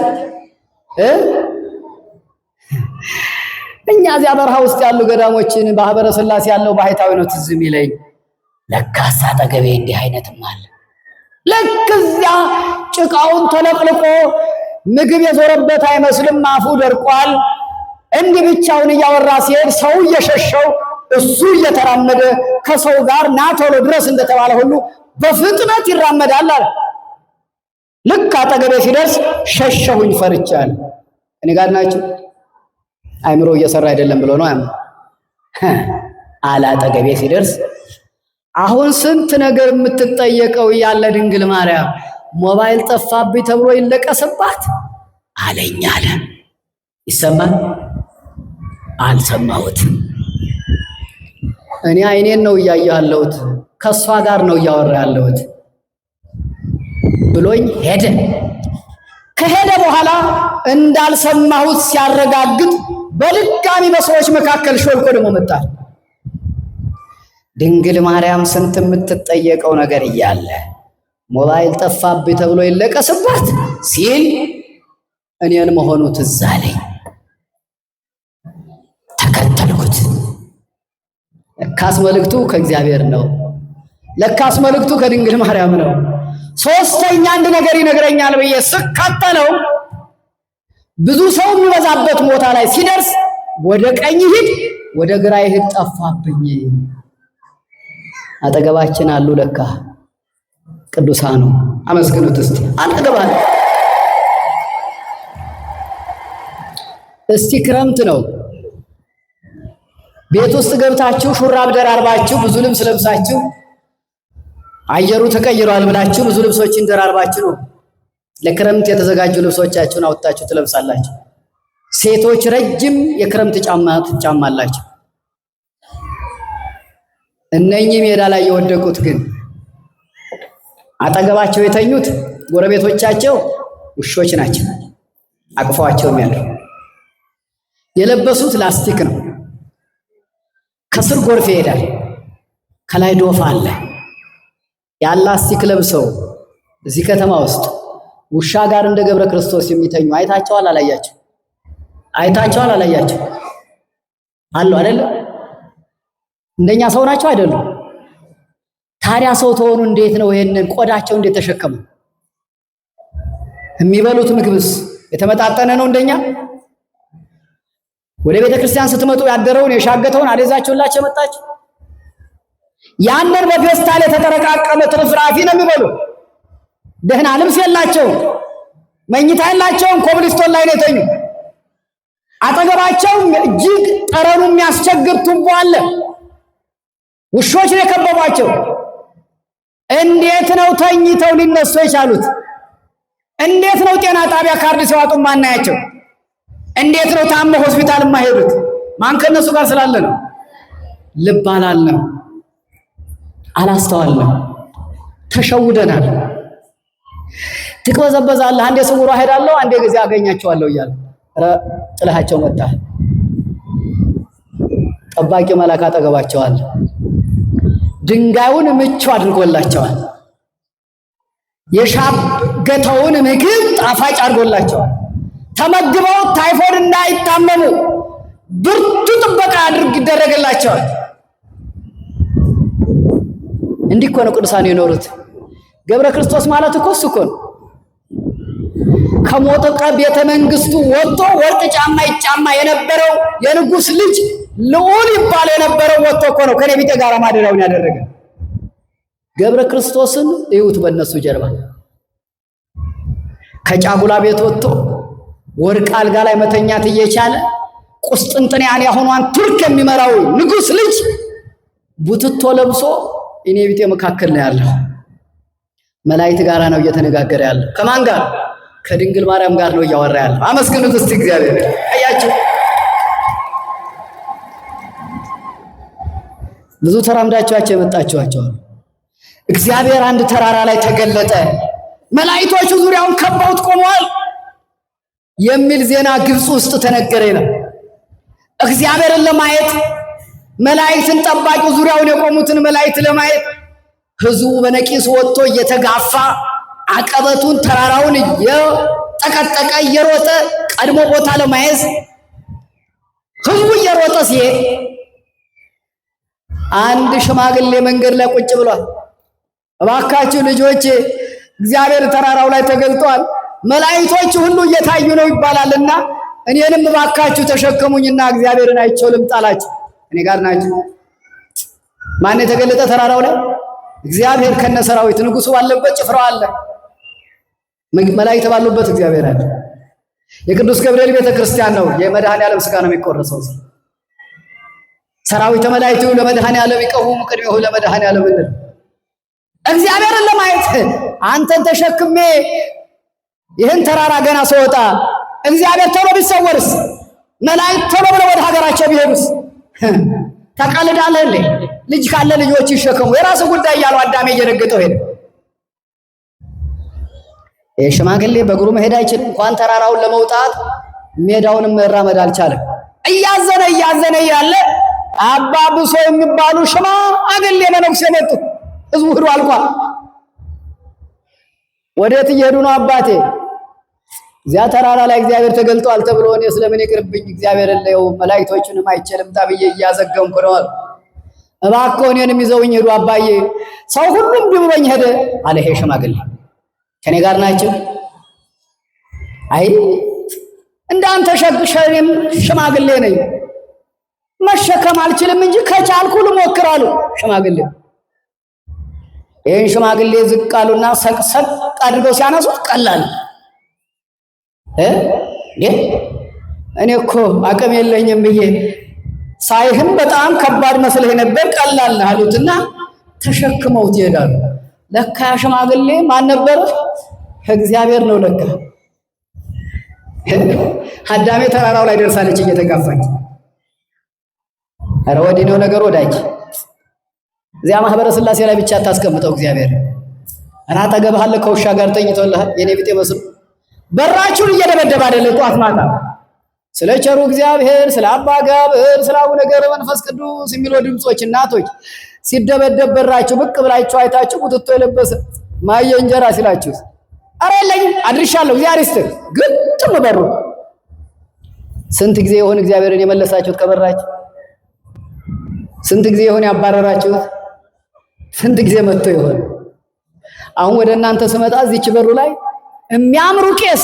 እኛ እዚያ በረሃ ውስጥ ያሉ ገዳሞችን በሀበረ ሥላሴ ያለው ባህታዊ ነው ትዝ የሚለኝ። ለካስ አጠገቤ እንዲህ አይነትም አለ። ልክ እዚያ ጭቃውን ተለቅልቆ ምግብ የዞረበት አይመስልም፣ አፉ ደርቋል። እንዲህ ብቻውን እያወራ ሲሄድ ሰው እየሸሸው እሱ እየተራመደ ከሰው ጋር ና ቶሎ ድረስ እንደተባለ ሁሉ በፍጥነት ይራመዳል አለ። ልክ አጠገቤ ሲደርስ ሸሸሁኝ ፈርቻል። እኔ ጋር ናችሁ። አይምሮ እየሰራ አይደለም ብሎ ነው አለ። አጠገቤ ሲደርስ አሁን ስንት ነገር የምትጠየቀው ያለ ድንግል ማርያም ሞባይል ጠፋብኝ ተብሎ ይለቀስባት አለኝ አለ። ይሰማል? አልሰማሁትም። እኔ አይኔን ነው እያየሁ ያለሁት፣ ከሷ ጋር ነው እያወራ ያለሁት ብሎኝ ሄደ። ከሄደ በኋላ እንዳልሰማሁት ሲያረጋግጥ በድጋሚ በሰዎች መካከል ሾልኮ ደግሞ መጣ። ድንግል ማርያም ስንት የምትጠየቀው ነገር እያለ ሞባይል ጠፋብኝ ተብሎ ይለቀስባት ሲል እኔን መሆኑ ትዝ አለኝ። ተከተልኩት። ለካስ መልእክቱ ከእግዚአብሔር ነው። ለካስ መልእክቱ ከድንግል ማርያም ነው። ሶስተኛ አንድ ነገር ይነግረኛል ብዬ ስከተለው ብዙ ሰው የሚበዛበት ቦታ ላይ ሲደርስ ወደ ቀኝ ሂድ፣ ወደ ግራ ሂድ፣ ጠፋብኝ። አጠገባችን አሉ ለካ ቅዱሳኑ። አመስግኑት እስቲ። አጠገባን እስቲ ክረምት ነው። ቤት ውስጥ ገብታችሁ ሹራብ ደራርባችሁ ብዙ ልብስ ለብሳችሁ አየሩ ተቀይሯል ብላችሁ ብዙ ልብሶችን ደራርባችሁ ነው ለክረምት የተዘጋጁ ልብሶቻችሁን አውጥታችሁ ትለብሳላችሁ። ሴቶች ረጅም የክረምት ጫማ ትጫማላችሁ። እነኚህ ሜዳ ላይ የወደቁት ግን አጠገባቸው የተኙት ጎረቤቶቻቸው ውሾች ናቸው፣ አቅፈዋቸው የሚያድሩ። የለበሱት ላስቲክ ነው። ከስር ጎርፍ ይሄዳል፣ ከላይ ዶፍ አለ። ያን ላስቲክ ለብሰው እዚህ ከተማ ውስጥ ውሻ ጋር እንደ ገብረ ክርስቶስ የሚተኙ አይታቸዋል? አላያቸው? አይታቸዋል? አላያቸው? አሉ አይደል? እንደኛ ሰው ናቸው አይደሉም? ታዲያ ሰው ተሆኑ እንዴት ነው ይሄንን ቆዳቸው እንዴት ተሸከሙ? የሚበሉት ምግብስ የተመጣጠነ ነው እንደኛ? ወደ ቤተ ክርስቲያን ስትመጡ ያደረውን የሻገተውን አለዛችሁላችሁ የመጣችሁ? ያንን በፌስታል የተጠረቃቀመ ትርፍራፊ ነው የሚበሉ። ደህና ልብስ የላቸውም፣ መኝታ የላቸውም፣ ኮብልስቶን ላይ ነው የተኙ። አጠገባቸው እጅግ ጠረኑ የሚያስቸግር ቱቦ አለ። ውሾች ነው የከበቧቸው። እንዴት ነው ተኝተው ሊነሱ የቻሉት? እንዴት ነው ጤና ጣቢያ ካርድ ሲዋጡ ማናያቸው? እንዴት ነው ታሞ ሆስፒታል የማይሄዱት? ማን ከነሱ ጋር ስላለ ነው? ልብ አላልንም፣ አላስተዋልንም፣ ተሸውደናል። ትቅበዘበዛለህ። አንዴ ስውሯ ሄዳለሁ፣ አንዴ ጊዜ አገኛቸዋለሁ እያለ ጥላቸው መጣ። ጠባቂ መልአክ አጠገባቸዋል። ድንጋዩን ምቹ አድርጎላቸዋል። የሻገተውን ምግብ ጣፋጭ አድርጎላቸዋል። ተመግበው ታይፎይድ እንዳይታመሙ ብርቱ ጥበቃ ይደረግላቸዋል። እንዲህ እኮ ነው ቅዱሳን የኖሩት። ገብረ ክርስቶስ ማለት እኮ እሱ እኮ ነው። ከሞቀ ቤተ መንግስቱ ወጥቶ ወርቅ ጫማ ይጫማ የነበረው የንጉስ ልጅ ልዑል ይባል የነበረው ወጥቶ እኮ ነው ከኔ ቢጤ ጋር ማደሪያውን ያደረገ። ገብረ ክርስቶስን እዩት። በእነሱ ጀርባ ከጫጉላ ቤት ወጥቶ ወርቅ አልጋ ላይ መተኛት እየቻለ ቁስጥንጥንያን ያሆኗን ቱርክ የሚመራው ንጉስ ልጅ ቡትቶ ለብሶ እኔ ቢጤ መካከል ነው ያለው። መላእክት ጋራ ነው እየተነጋገረ ያለው። ከማን ጋር? ከድንግል ማርያም ጋር ነው እያወራ ያለው። አመስግኑት እስቲ እግዚአብሔር። አያችሁ፣ ብዙ ተራምዳችኋቸው የመጣችኋቸው። እግዚአብሔር አንድ ተራራ ላይ ተገለጠ፣ መላእክቶቹ ዙሪያውን ከበውት ቆመዋል የሚል ዜና ግብፅ ውስጥ ተነገረ ነው። እግዚአብሔርን ለማየት መላእክትን ጠባቂው ዙሪያውን የቆሙትን መላእክት ለማየት ህዝቡ በነቂስ ወጥቶ እየተጋፋ አቀበቱን ተራራውን እየጠቀጠቀ እየሮጠ ቀድሞ ቦታ ለማየት ህዝቡ እየሮጠ ሲሄድ አንድ ሽማግሌ መንገድ ላይ ቁጭ ብሏል። እባካችሁ ልጆች እግዚአብሔር ተራራው ላይ ተገልጧል፣ መላእክቶች ሁሉ እየታዩ ነው ይባላልና እኔንም እባካችሁ ተሸከሙኝና እግዚአብሔርን አይቼው ልምጣላችሁ። እኔ ጋር ናችሁ። ማን የተገለጠ ተራራው ላይ? እግዚአብሔር ከነሰራዊት ንጉሱ ባለበት ጭፍራው አለ፣ መላእክት ባሉበት እግዚአብሔር አለ። የቅዱስ ገብርኤል ቤተክርስቲያን ነው። የመድኃኔዓለም ሥጋ ነው የሚቆረሰው። ሰራዊተ መላእክቱ ለመድኃኔዓለም ይቀውሙ ቅድሜሁ ለመድኃኔዓለም እንል። እግዚአብሔርን ለማየት አንተን ተሸክሜ ይህን ተራራ ገና ስወጣ እግዚአብሔር ቶሎ ቢሰወርስ፣ መላእክት ቶሎ ብለው ወደ ሀገራቸው ቢሄዱስ? ተቀልዳለህ እንዴ? ልጅ ካለ ልጆች ይሸከሙ፣ የራሱ ጉዳይ እያሉ አዳሜ እየደገጠው ሄደ። ይህ ሽማግሌ በእግሩ መሄድ አይችልም። እንኳን ተራራውን ለመውጣት ሜዳውንም መራመድ አልቻለም። እያዘነ እያለ አባ ብሶ የሚባሉ ሽማግሌ መነኩሴ መጡ። ህዝቡ ሂዱ አልኳል። ወዴት እየሄዱ ነው አባቴ? እዚያ ተራራ ላይ እግዚአብሔር ተገልጧል ተብሎ እኔ ስለምን ይቅርብኝ፣ እግዚአብሔር ለየው መላእክቶቹንም አይችልም ታብዬ እያዘገምኩ ነው። እባክዎ እኔንም ይዘውኝ ሄዱ አባዬ። ሰው ሁሉም ብሎኝ ሄደ አለ ይሄ ሽማግሌ። ከኔ ጋር ናቸው? አይ እንዳንተ ሸግሸኔም ሽማግሌ ነኝ፣ መሸከም አልችልም እንጂ ከቻልኩ ልሞክራሉ። ሽማግሌ ይህን ሽማግሌ ዝቅ አሉና ሰቅሰቅ አድርገው ሲያነሱት ቀላል። እኔ እኮ አቅም የለኝም ብዬ ሳይህም በጣም ከባድ መስለህ ነበር፣ ቀላል አሉትና ተሸክመውት ይሄዳሉ። ለካ ሽማግሌ ማን ነበር? እግዚአብሔር ነው ለካ። አዳሜ ተራራው ላይ ደርሳለች እየተጋፋች። ኧረ ወዲህ ነው ነገር ወዳጅ። እዚያ ማህበረ ሥላሴ ላይ ብቻ ታስቀምጠው እግዚአብሔር እና አጠገብህ አለ ከውሻ ጋር ተኝቶልሃል የኔ ቢጤ መስሎ በራችሁን እየደበደበ አይደለም ጧት ማታ ስለ ቸሩ እግዚአብሔር ስለ አባ ገብር ስለ አቡነ ገብረ መንፈስ ቅዱስ የሚሉ ድምጾች እናቶች ሲደበደብ በራችሁ ብቅ ብላችሁ አይታችሁ ቡትቶ የለበሰ ማየ እንጀራ ሲላችሁ አረ የለኝም አድርሻለሁ እግዚአብሔር ይስጥህ ግጥም በሩ ስንት ጊዜ ይሆን እግዚአብሔርን የመለሳችሁት ከበራችሁ ስንት ጊዜ ይሆን ያባረራችሁት ስንት ጊዜ መጥቶ ይሆን አሁን ወደ እናንተ ስመጣ እዚች በሩ ላይ የሚያምሩ ቄስ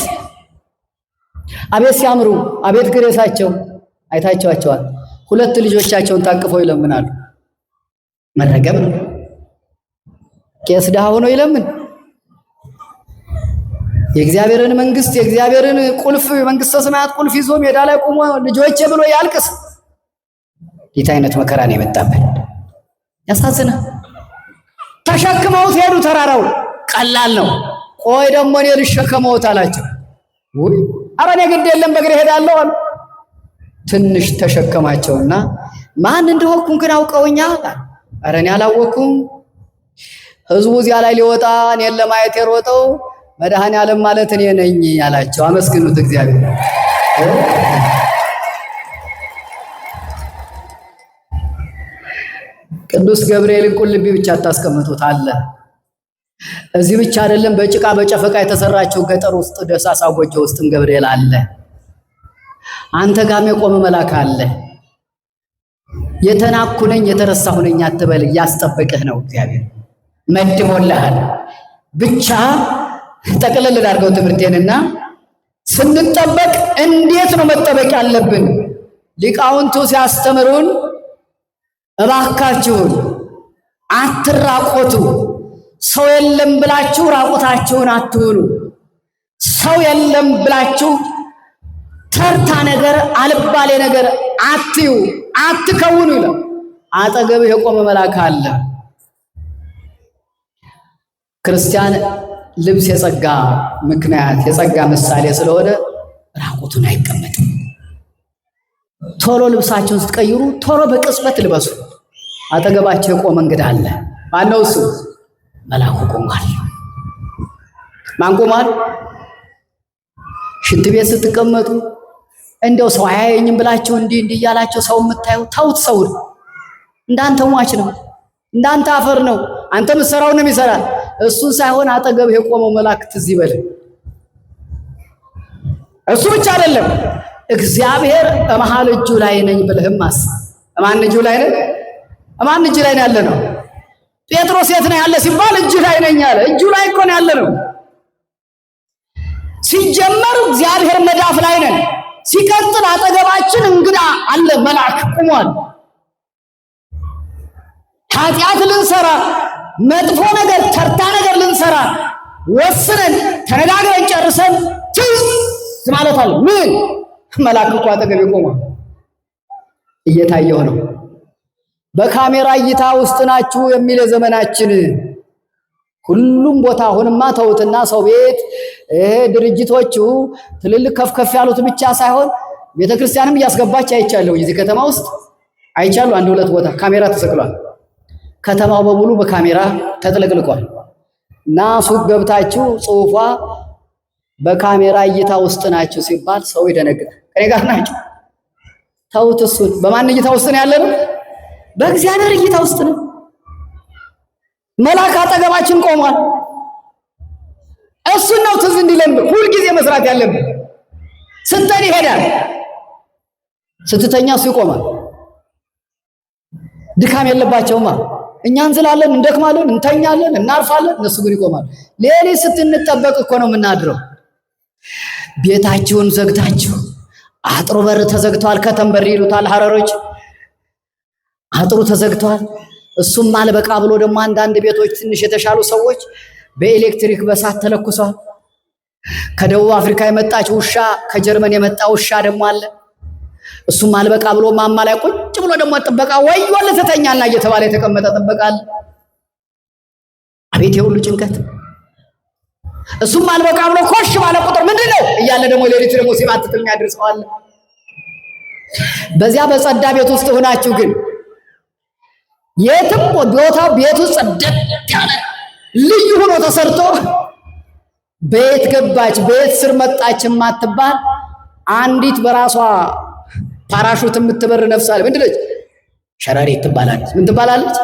አቤት ሲያምሩ አቤት ግሬሳቸው አይታችኋቸዋል ሁለት ልጆቻቸውን ታቅፈው ይለምናሉ መረገም ነው ቄስ ድሃ ሆኖ ይለምን የእግዚአብሔርን መንግስት የእግዚአብሔርን ቁልፍ መንግስተ ሰማያት ቁልፍ ይዞ ሜዳ ላይ ቆሞ ልጆቼ ብሎ ያልቅስ ይህ አይነት መከራ ነው የመጣብን ያሳዝናል ተሸክመውት ሄዱ ተራራው ቀላል ነው ቆይ ደግሞ እኔ ልሸከመውት አላቸው ወይ ኧረ እኔ ግድ የለም በእግሬ ሄዳለሁ አሉ ትንሽ ተሸከማቸውና ማን እንደሆንኩ ግን አውቀውኛል ኧረ እኔ አላወኩም ህዝቡ እዚያ ላይ ሊወጣ እኔን ለማየት የሮጠው መድኃኔዓለም ማለት እኔ ነኝ ያላቸው አመስግኑት እግዚአብሔር ቅዱስ ገብርኤልን ቁልቢ ብቻ ታስቀምጡት አለ እዚህ ብቻ አይደለም በጭቃ በጨፈቃ የተሰራቸው ገጠር ውስጥ ደሳሳ ጎጆ ውስጥም ገብርኤል አለ አንተ ጋም የቆመ መልአክ አለ የተናኩ ነኝ የተረሳሁ ነኝ አትበል እያስጠበቀህ ነው እግዚአብሔር መድቦልሃል ብቻ ጠቅለል አድርገው ትምህርቴንና ስንጠበቅ እንዴት ነው መጠበቅ ያለብን ሊቃውንቱ ሲያስተምሩን እባካችሁን አትራቆቱ ሰው የለም ብላችሁ ራቆታችሁን አትሁኑ ሰው የለም ብላችሁ ተርታ ነገር አልባሌ ነገር አትዩ አትከውኑ ይላል አጠገብህ የቆመ መልአክ አለ ክርስቲያን ልብስ የጸጋ ምክንያት የጸጋ ምሳሌ ስለሆነ ራቆቱን አይቀመጥም ቶሎ ልብሳችሁን ስትቀይሩ ቶሎ በቅጽበት ልበሱ አጠገባችሁ የቆመ እንግዳ አለ ማነው እሱ መልአኩ ቆሟል ማን ቆሟል ሽንት ቤት ስትቀመጡ እንደው ሰው አያየኝም ብላችሁ እንዲህ እያላችሁ ሰው የምታዩ ተውት ሰው እንዳንተ ሟች ነው እንዳንተ አፈር ነው አንተ ምሰራው ነው የሚሰራ እሱን ሳይሆን አጠገብህ የቆመው መልአክ ትዝ ይበል እሱ ብቻ አይደለም እግዚአብሔር በመሃል እጁ ላይ ነኝ ብለህም አስብ ማን እጁ ላይ ነኝ ማን እጁ ላይ ያለ ነው ጴጥሮስ የት ነው ያለ ሲባል እጁ ላይ ነኝ አለ እጁ ላይ እኮ ነው ያለ ነው ሲጀመር እግዚአብሔር መዳፍ ላይ ነን ሲቀጥል አጠገባችን እንግዳ አለ መልአክ ቆሟል ኃጢአት ልንሰራ መጥፎ ነገር ተርታ ነገር ልንሰራ ወስነን ተነጋግረን ጨርሰን ትዝ ማለት አለ ምን መልአክ እኮ አጠገብ ቆሟል እየታየው ነው በካሜራ እይታ ውስጥ ናችሁ የሚል ዘመናችን ሁሉም ቦታ አሁንማ ተውትና ሰው ቤት ድርጅቶቹ ትልልቅ ከፍ ያሉት ብቻ ሳይሆን ቤተክርስቲያንም እያስገባች አይቻለሁ እዚህ ከተማ ውስጥ አይቻለሁ አንድ ሁለት ቦታ ካሜራ ተሰቅሏል ከተማው በሙሉ በካሜራ ተጥለቅልቋል እና ሱቅ ገብታችሁ ጽሁፏ በካሜራ እይታ ውስጥ ናችሁ ሲባል ሰው ይደነግጣል ከኔ ጋር ናችሁ ተውት እሱን በማን እይታ ውስጥ ነው ያለነው በእግዚአብሔር እይታ ውስጥ ነው መልአክ አጠገባችን ቆሟል እሱን ነው ትዝ እንዲለን ሁሉ ጊዜ መስራት ያለብን ስትተኝ ይሄዳል ስትተኛ እሱ ይቆማል ድካም የለባቸውማ እኛ እንዝላለን እንደክማለን እንተኛለን እናርፋለን እነሱ ግን ይቆማል ሌሊት ስትንጠበቅ እኮ ነው የምናድረው ቤታችሁን ዘግታችሁ አጥሩ በር ተዘግቷል ከተንበር ይሉታል ሐረሮች አጥሩ ተዘግቷል እሱም አልበቃ ብሎ ደግሞ አንዳንድ ቤቶች ትንሽ የተሻሉ ሰዎች በኤሌክትሪክ በሳት ተለኩሷል ከደቡብ አፍሪካ የመጣች ውሻ ከጀርመን የመጣ ውሻ ደግሞ አለ እሱም አልበቃ ብሎ ማማ ላይ ቁጭ ብሎ ደግሞ ጥበቃ ወይወል ተተኛና እየተባለ የተቀመጠ ጥበቃል አቤት የሁሉ ጭንቀት እሱም አልበቃ ብሎ ኮሽ ባለ ቁጥር ምንድነው እያለ ደግሞ ሌሊት ደግሞ ሲባትት የሚያድርሰዋል በዚያ በጸዳ ቤት ውስጥ ሆናችሁ ግን የትም ቦታ ቤቱ ጸደት ያለ ልዩ ሆኖ ተሰርቶ በየት ገባች በየት ስር መጣች የማትባል አንዲት በራሷ ፓራሹት የምትበር ነፍስ አለ። ምንድን ነች? ሸረሪት ትባላለች። ምን ትባላለች?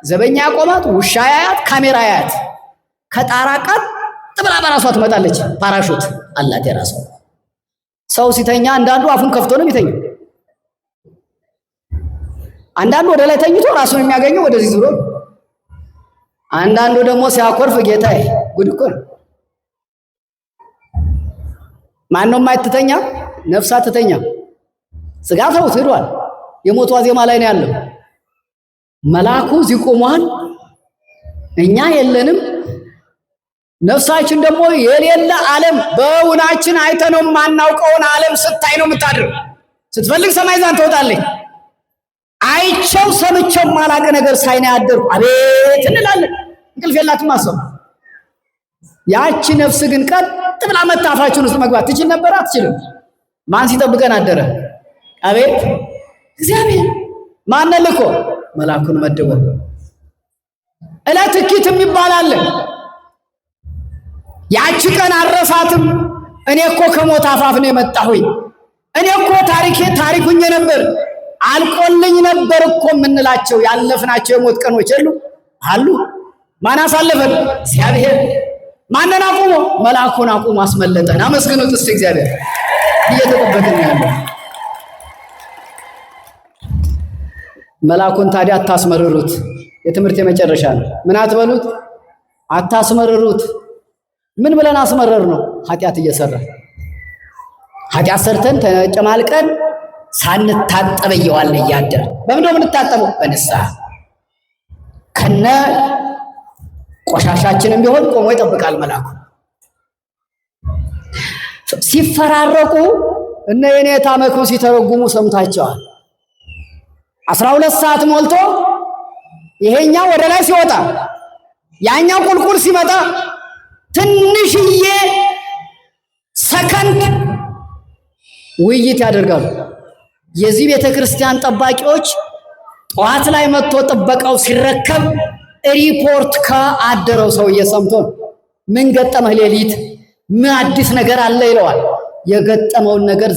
ዘበኛ ያቆማት፣ ውሻ ያያት፣ ካሜራ ያያት፣ ከጣራ ቀጥ ብላ በራሷ ትመጣለች። ፓራሹት አላት የራሷ። ሰው ሲተኛ አንዳንዱ አፉን ከፍቶ ነው የሚተኛው። አንዳንዱ ወደ ላይ ተኝቶ ራሱን የሚያገኘው ወደዚህ ዙሮ፣ አንዳንዱ ደግሞ ሲያኮርፍ ጌታዬ ጉድ እኮ ነው። ማነው የማይተኛ? ነፍስ አትተኛ። ስጋ ተውት ሄዷል። የሞቷ ዜማ ላይ ነው ያለው። መልአኩ እዚህ ቆሟል። እኛ የለንም። ነፍሳችን ደግሞ የሌለ ዓለም በእውናችን አይተነው የማናውቀውን ዓለም ስታይ ነው የምታድረው። ስትፈልግ ሰማይ ዛን ትወጣለች። አይቸው ሰምቸው ማላቀ ነገር ሳይ ነው ያደርኩ አቤት እንላለን። እንቅልፍ የላትም አሰብ። ያቺ ነፍስ ግን ቀጥ ብላ መታፋችን ውስጥ መግባት ትችል ነበር? አትችልም። ማን ሲጠብቀን አደረ? አቤት እግዚአብሔር። ማን ልኮ? መልአኩን መድቦ። ዕለት እኪትም ይባላል። ያቺ ቀን አረሳትም። እኔ እኮ ከሞት አፋፍ ነው የመጣሁኝ። እኔ እኮ ታሪኩኝ ነበር አልቆልኝ ነበር እኮ የምንላቸው ያለፍናቸው የሞት ቀኖች የሉ አሉ። ማን አሳለፈን? እግዚአብሔር። ማንን አቁሞ? መልአኩን አቁሞ አስመለጠን። አመስግኑት እስቲ እግዚአብሔር። እየተጠበቅን ያለው መልአኩን ታዲያ አታስመርሩት። የትምህርት የመጨረሻ ነው። ምን አትበሉት? አታስመርሩት። ምን ብለን አስመረር ነው? ኃጢአት እየሰራ ኃጢአት ሰርተን ተጨማልቀን ሳንታጠብ እየዋልን እያደር በምን ነው የምንታጠበው? በንስሐ ከነ ቆሻሻችንም ቢሆን ቆሞ ይጠብቃል መልአኩ። ሲፈራረቁ እነ የኔታ መክሩ ሲተረጉሙ ሰምታቸዋል። 12 ሰዓት ሞልቶ ይሄኛው ወደ ላይ ሲወጣ ያኛው ቁልቁል ሲመጣ ትንሽዬ ሰከንድ ውይይት ያደርጋሉ። የዚህ ቤተክርስቲያን ጠባቂዎች ጠዋት ላይ መጥቶ ጥበቃው ሲረከብ ሪፖርት ከአደረው ሰውዬ ሰምቶ ምን ገጠመህ ሌሊት ምን አዲስ ነገር አለ ይለዋል። የገጠመውን ነገር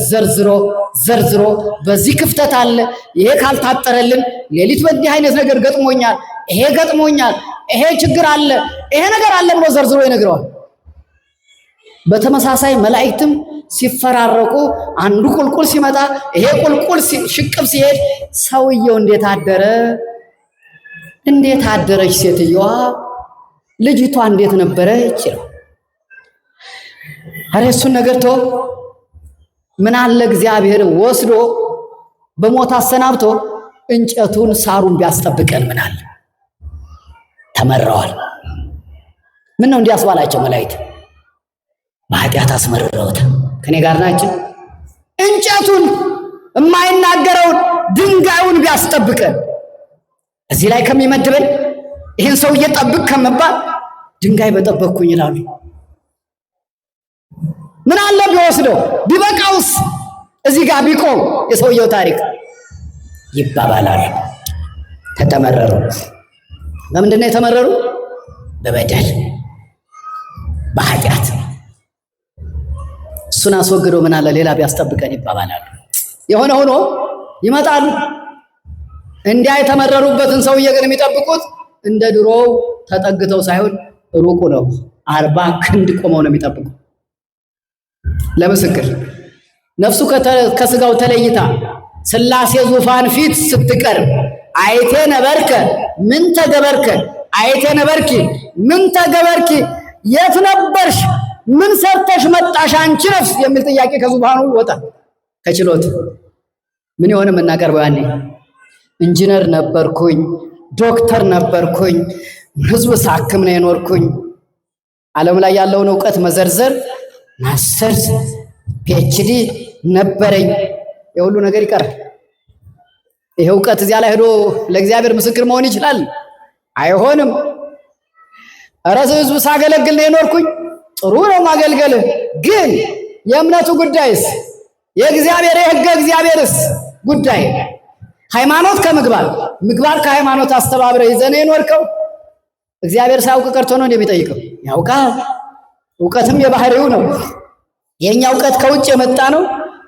ዘርዝሮ በዚህ ክፍተት አለ፣ ይሄ ካልታጠረልን ሌሊት በዚህ አይነት ነገር ገጥሞኛል፣ ይሄ ገጥሞኛል፣ ይሄ ችግር አለ፣ ይሄ ነገር አለ ብሎ ዘርዝሮ ይነግረዋል። በተመሳሳይ መላእክትም ሲፈራረቁ አንዱ ቁልቁል ሲመጣ ይሄ ቁልቁል ሽቅብ ሲሄድ ሰውየው እንዴት አደረ፣ እንዴት አደረች ሴትዮዋ፣ ልጅቷ እንዴት ነበረች ይለው። አረ እሱን ነገር ተው። ምን አለ እግዚአብሔር ወስዶ በሞት አሰናብቶ እንጨቱን ሳሩን ቢያስጠብቀን ምን አለ። ተመረዋል። ምን ነው እንዲያስባላቸው መላእክት በኃጢአት አስመረረውት። ከኔ ጋር ናቸው። እንጨቱን የማይናገረውን ድንጋዩን ቢያስጠብቀን እዚህ ላይ ከሚመድበን ይህን ሰውዬ ጠብቅ ከመባል ድንጋይ በጠበቅኩኝ ይላሉ። ምን አለ ቢወስደው ቢበቃውስ እዚህ ጋር ቢቆም የሰውየው ታሪክ ይባባላል። ተተመረሩ። በምንድን ነው የተመረሩ? በበደል በኃጢአት። እሱን አስወግዶ ምን አለ ሌላ ቢያስጠብቀን ይባባላሉ። የሆነ ሆኖ ይመጣሉ። እንዲያ የተመረሩበትን ሰውዬ ግን የሚጠብቁት እንደ ድሮው ተጠግተው ሳይሆን ሩቁ ነው። 40 ክንድ ቆመው ነው የሚጠብቁ። ለምስክር ነፍሱ ከስጋው ተለይታ ሥላሴ ዙፋን ፊት ስትቀርብ አይቴ ነበርከ ምን ተገበርከ፣ አይቴ ነበርኪ ምን ተገበርኪ፣ የት ነበርሽ፣ ምን ሰርተሽ መጣሽ አንቺ ነፍስ የሚል ጥያቄ ከዙፋኑ ወጣ። ከችሎት ምን ይሆን የምናቀርበው? ያኔ ኢንጂነር ነበርኩኝ፣ ዶክተር ነበርኩኝ፣ ህዝብ ሳክም ነው የኖርኩኝ፣ ዓለም ላይ ያለውን ዕውቀት መዘርዘር ማስተርስ ፒኤችዲ ነበረኝ፣ የሁሉ ነገር ይቀራል። ይሄ ዕውቀት እዚያ ላይ ሄዶ ለእግዚአብሔር ምስክር መሆን ይችላል? አይሆንም። ኧረ ህዝብ ሳገለግል ነው የኖርኩኝ። ጥሩ ነው ማገልገል፣ ግን የእምነቱ ጉዳይስ የእግዚአብሔር የሕገ እግዚአብሔርስ ጉዳይ ሃይማኖት ከምግባር ምግባር ከሃይማኖት አስተባብረ ይዘህ ነው የኖርከው። እግዚአብሔር ሳያውቅ ቀርቶ ነው እንደሚጠይቀው? ያውቃል። እውቀትም የባህሪው ነው። የኛ እውቀት ከውጭ የመጣ ነው።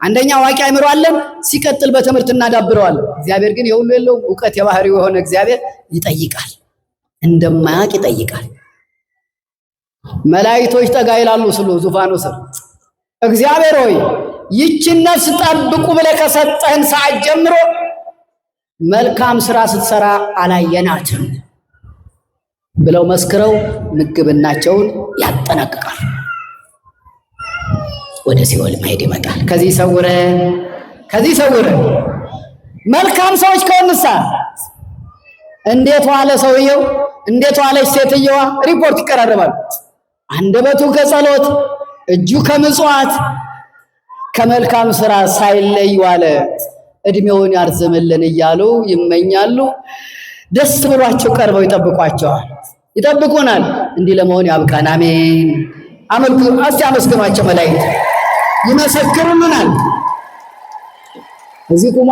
አንደኛ አዋቂ አእምሮ አለን፣ ሲቀጥል በትምህርት እናዳብረዋለን። እግዚአብሔር ግን የሁሉ የለውም። እውቀት የባህሪው የሆነ እግዚአብሔር ይጠይቃል፣ እንደማያውቅ ይጠይቃል። መላእክቶች ጠጋ ይላሉ ስሉ ዙፋኑ ስር እግዚአብሔር ሆይ ይህችን ነፍስ ጠብቁ ብለህ ከሰጠህን ሰዓት ጀምሮ መልካም ስራ ስትሰራ አላየናትም ብለው መስክረው ምግብናቸውን ያጠናቅቃል። ወደ ሲኦል መሄድ ይመጣል። ከዚህ ሰውረን፣ ከዚህ ሰውረን። መልካም ሰዎች ከሆንሳ እንዴት ዋለ ሰውየው፣ እንዴት ዋለች ሴትየዋ? ሪፖርት ይቀራረባል። አንደበቱ ከጸሎት እጁ ከምጽዋት ከመልካም ስራ ሳይለይ ዋለ። እድሜውን ያርዝምልን እያሉ ይመኛሉ። ደስ ብሏቸው ቀርበው ይጠብቋቸዋል፣ ይጠብቁናል። እንዲህ ለመሆን ያብቃን። አሜን። እስቲ አመስግኗቸው። መላእክት ይመሰክሩልናል። እዚህ ቁሟ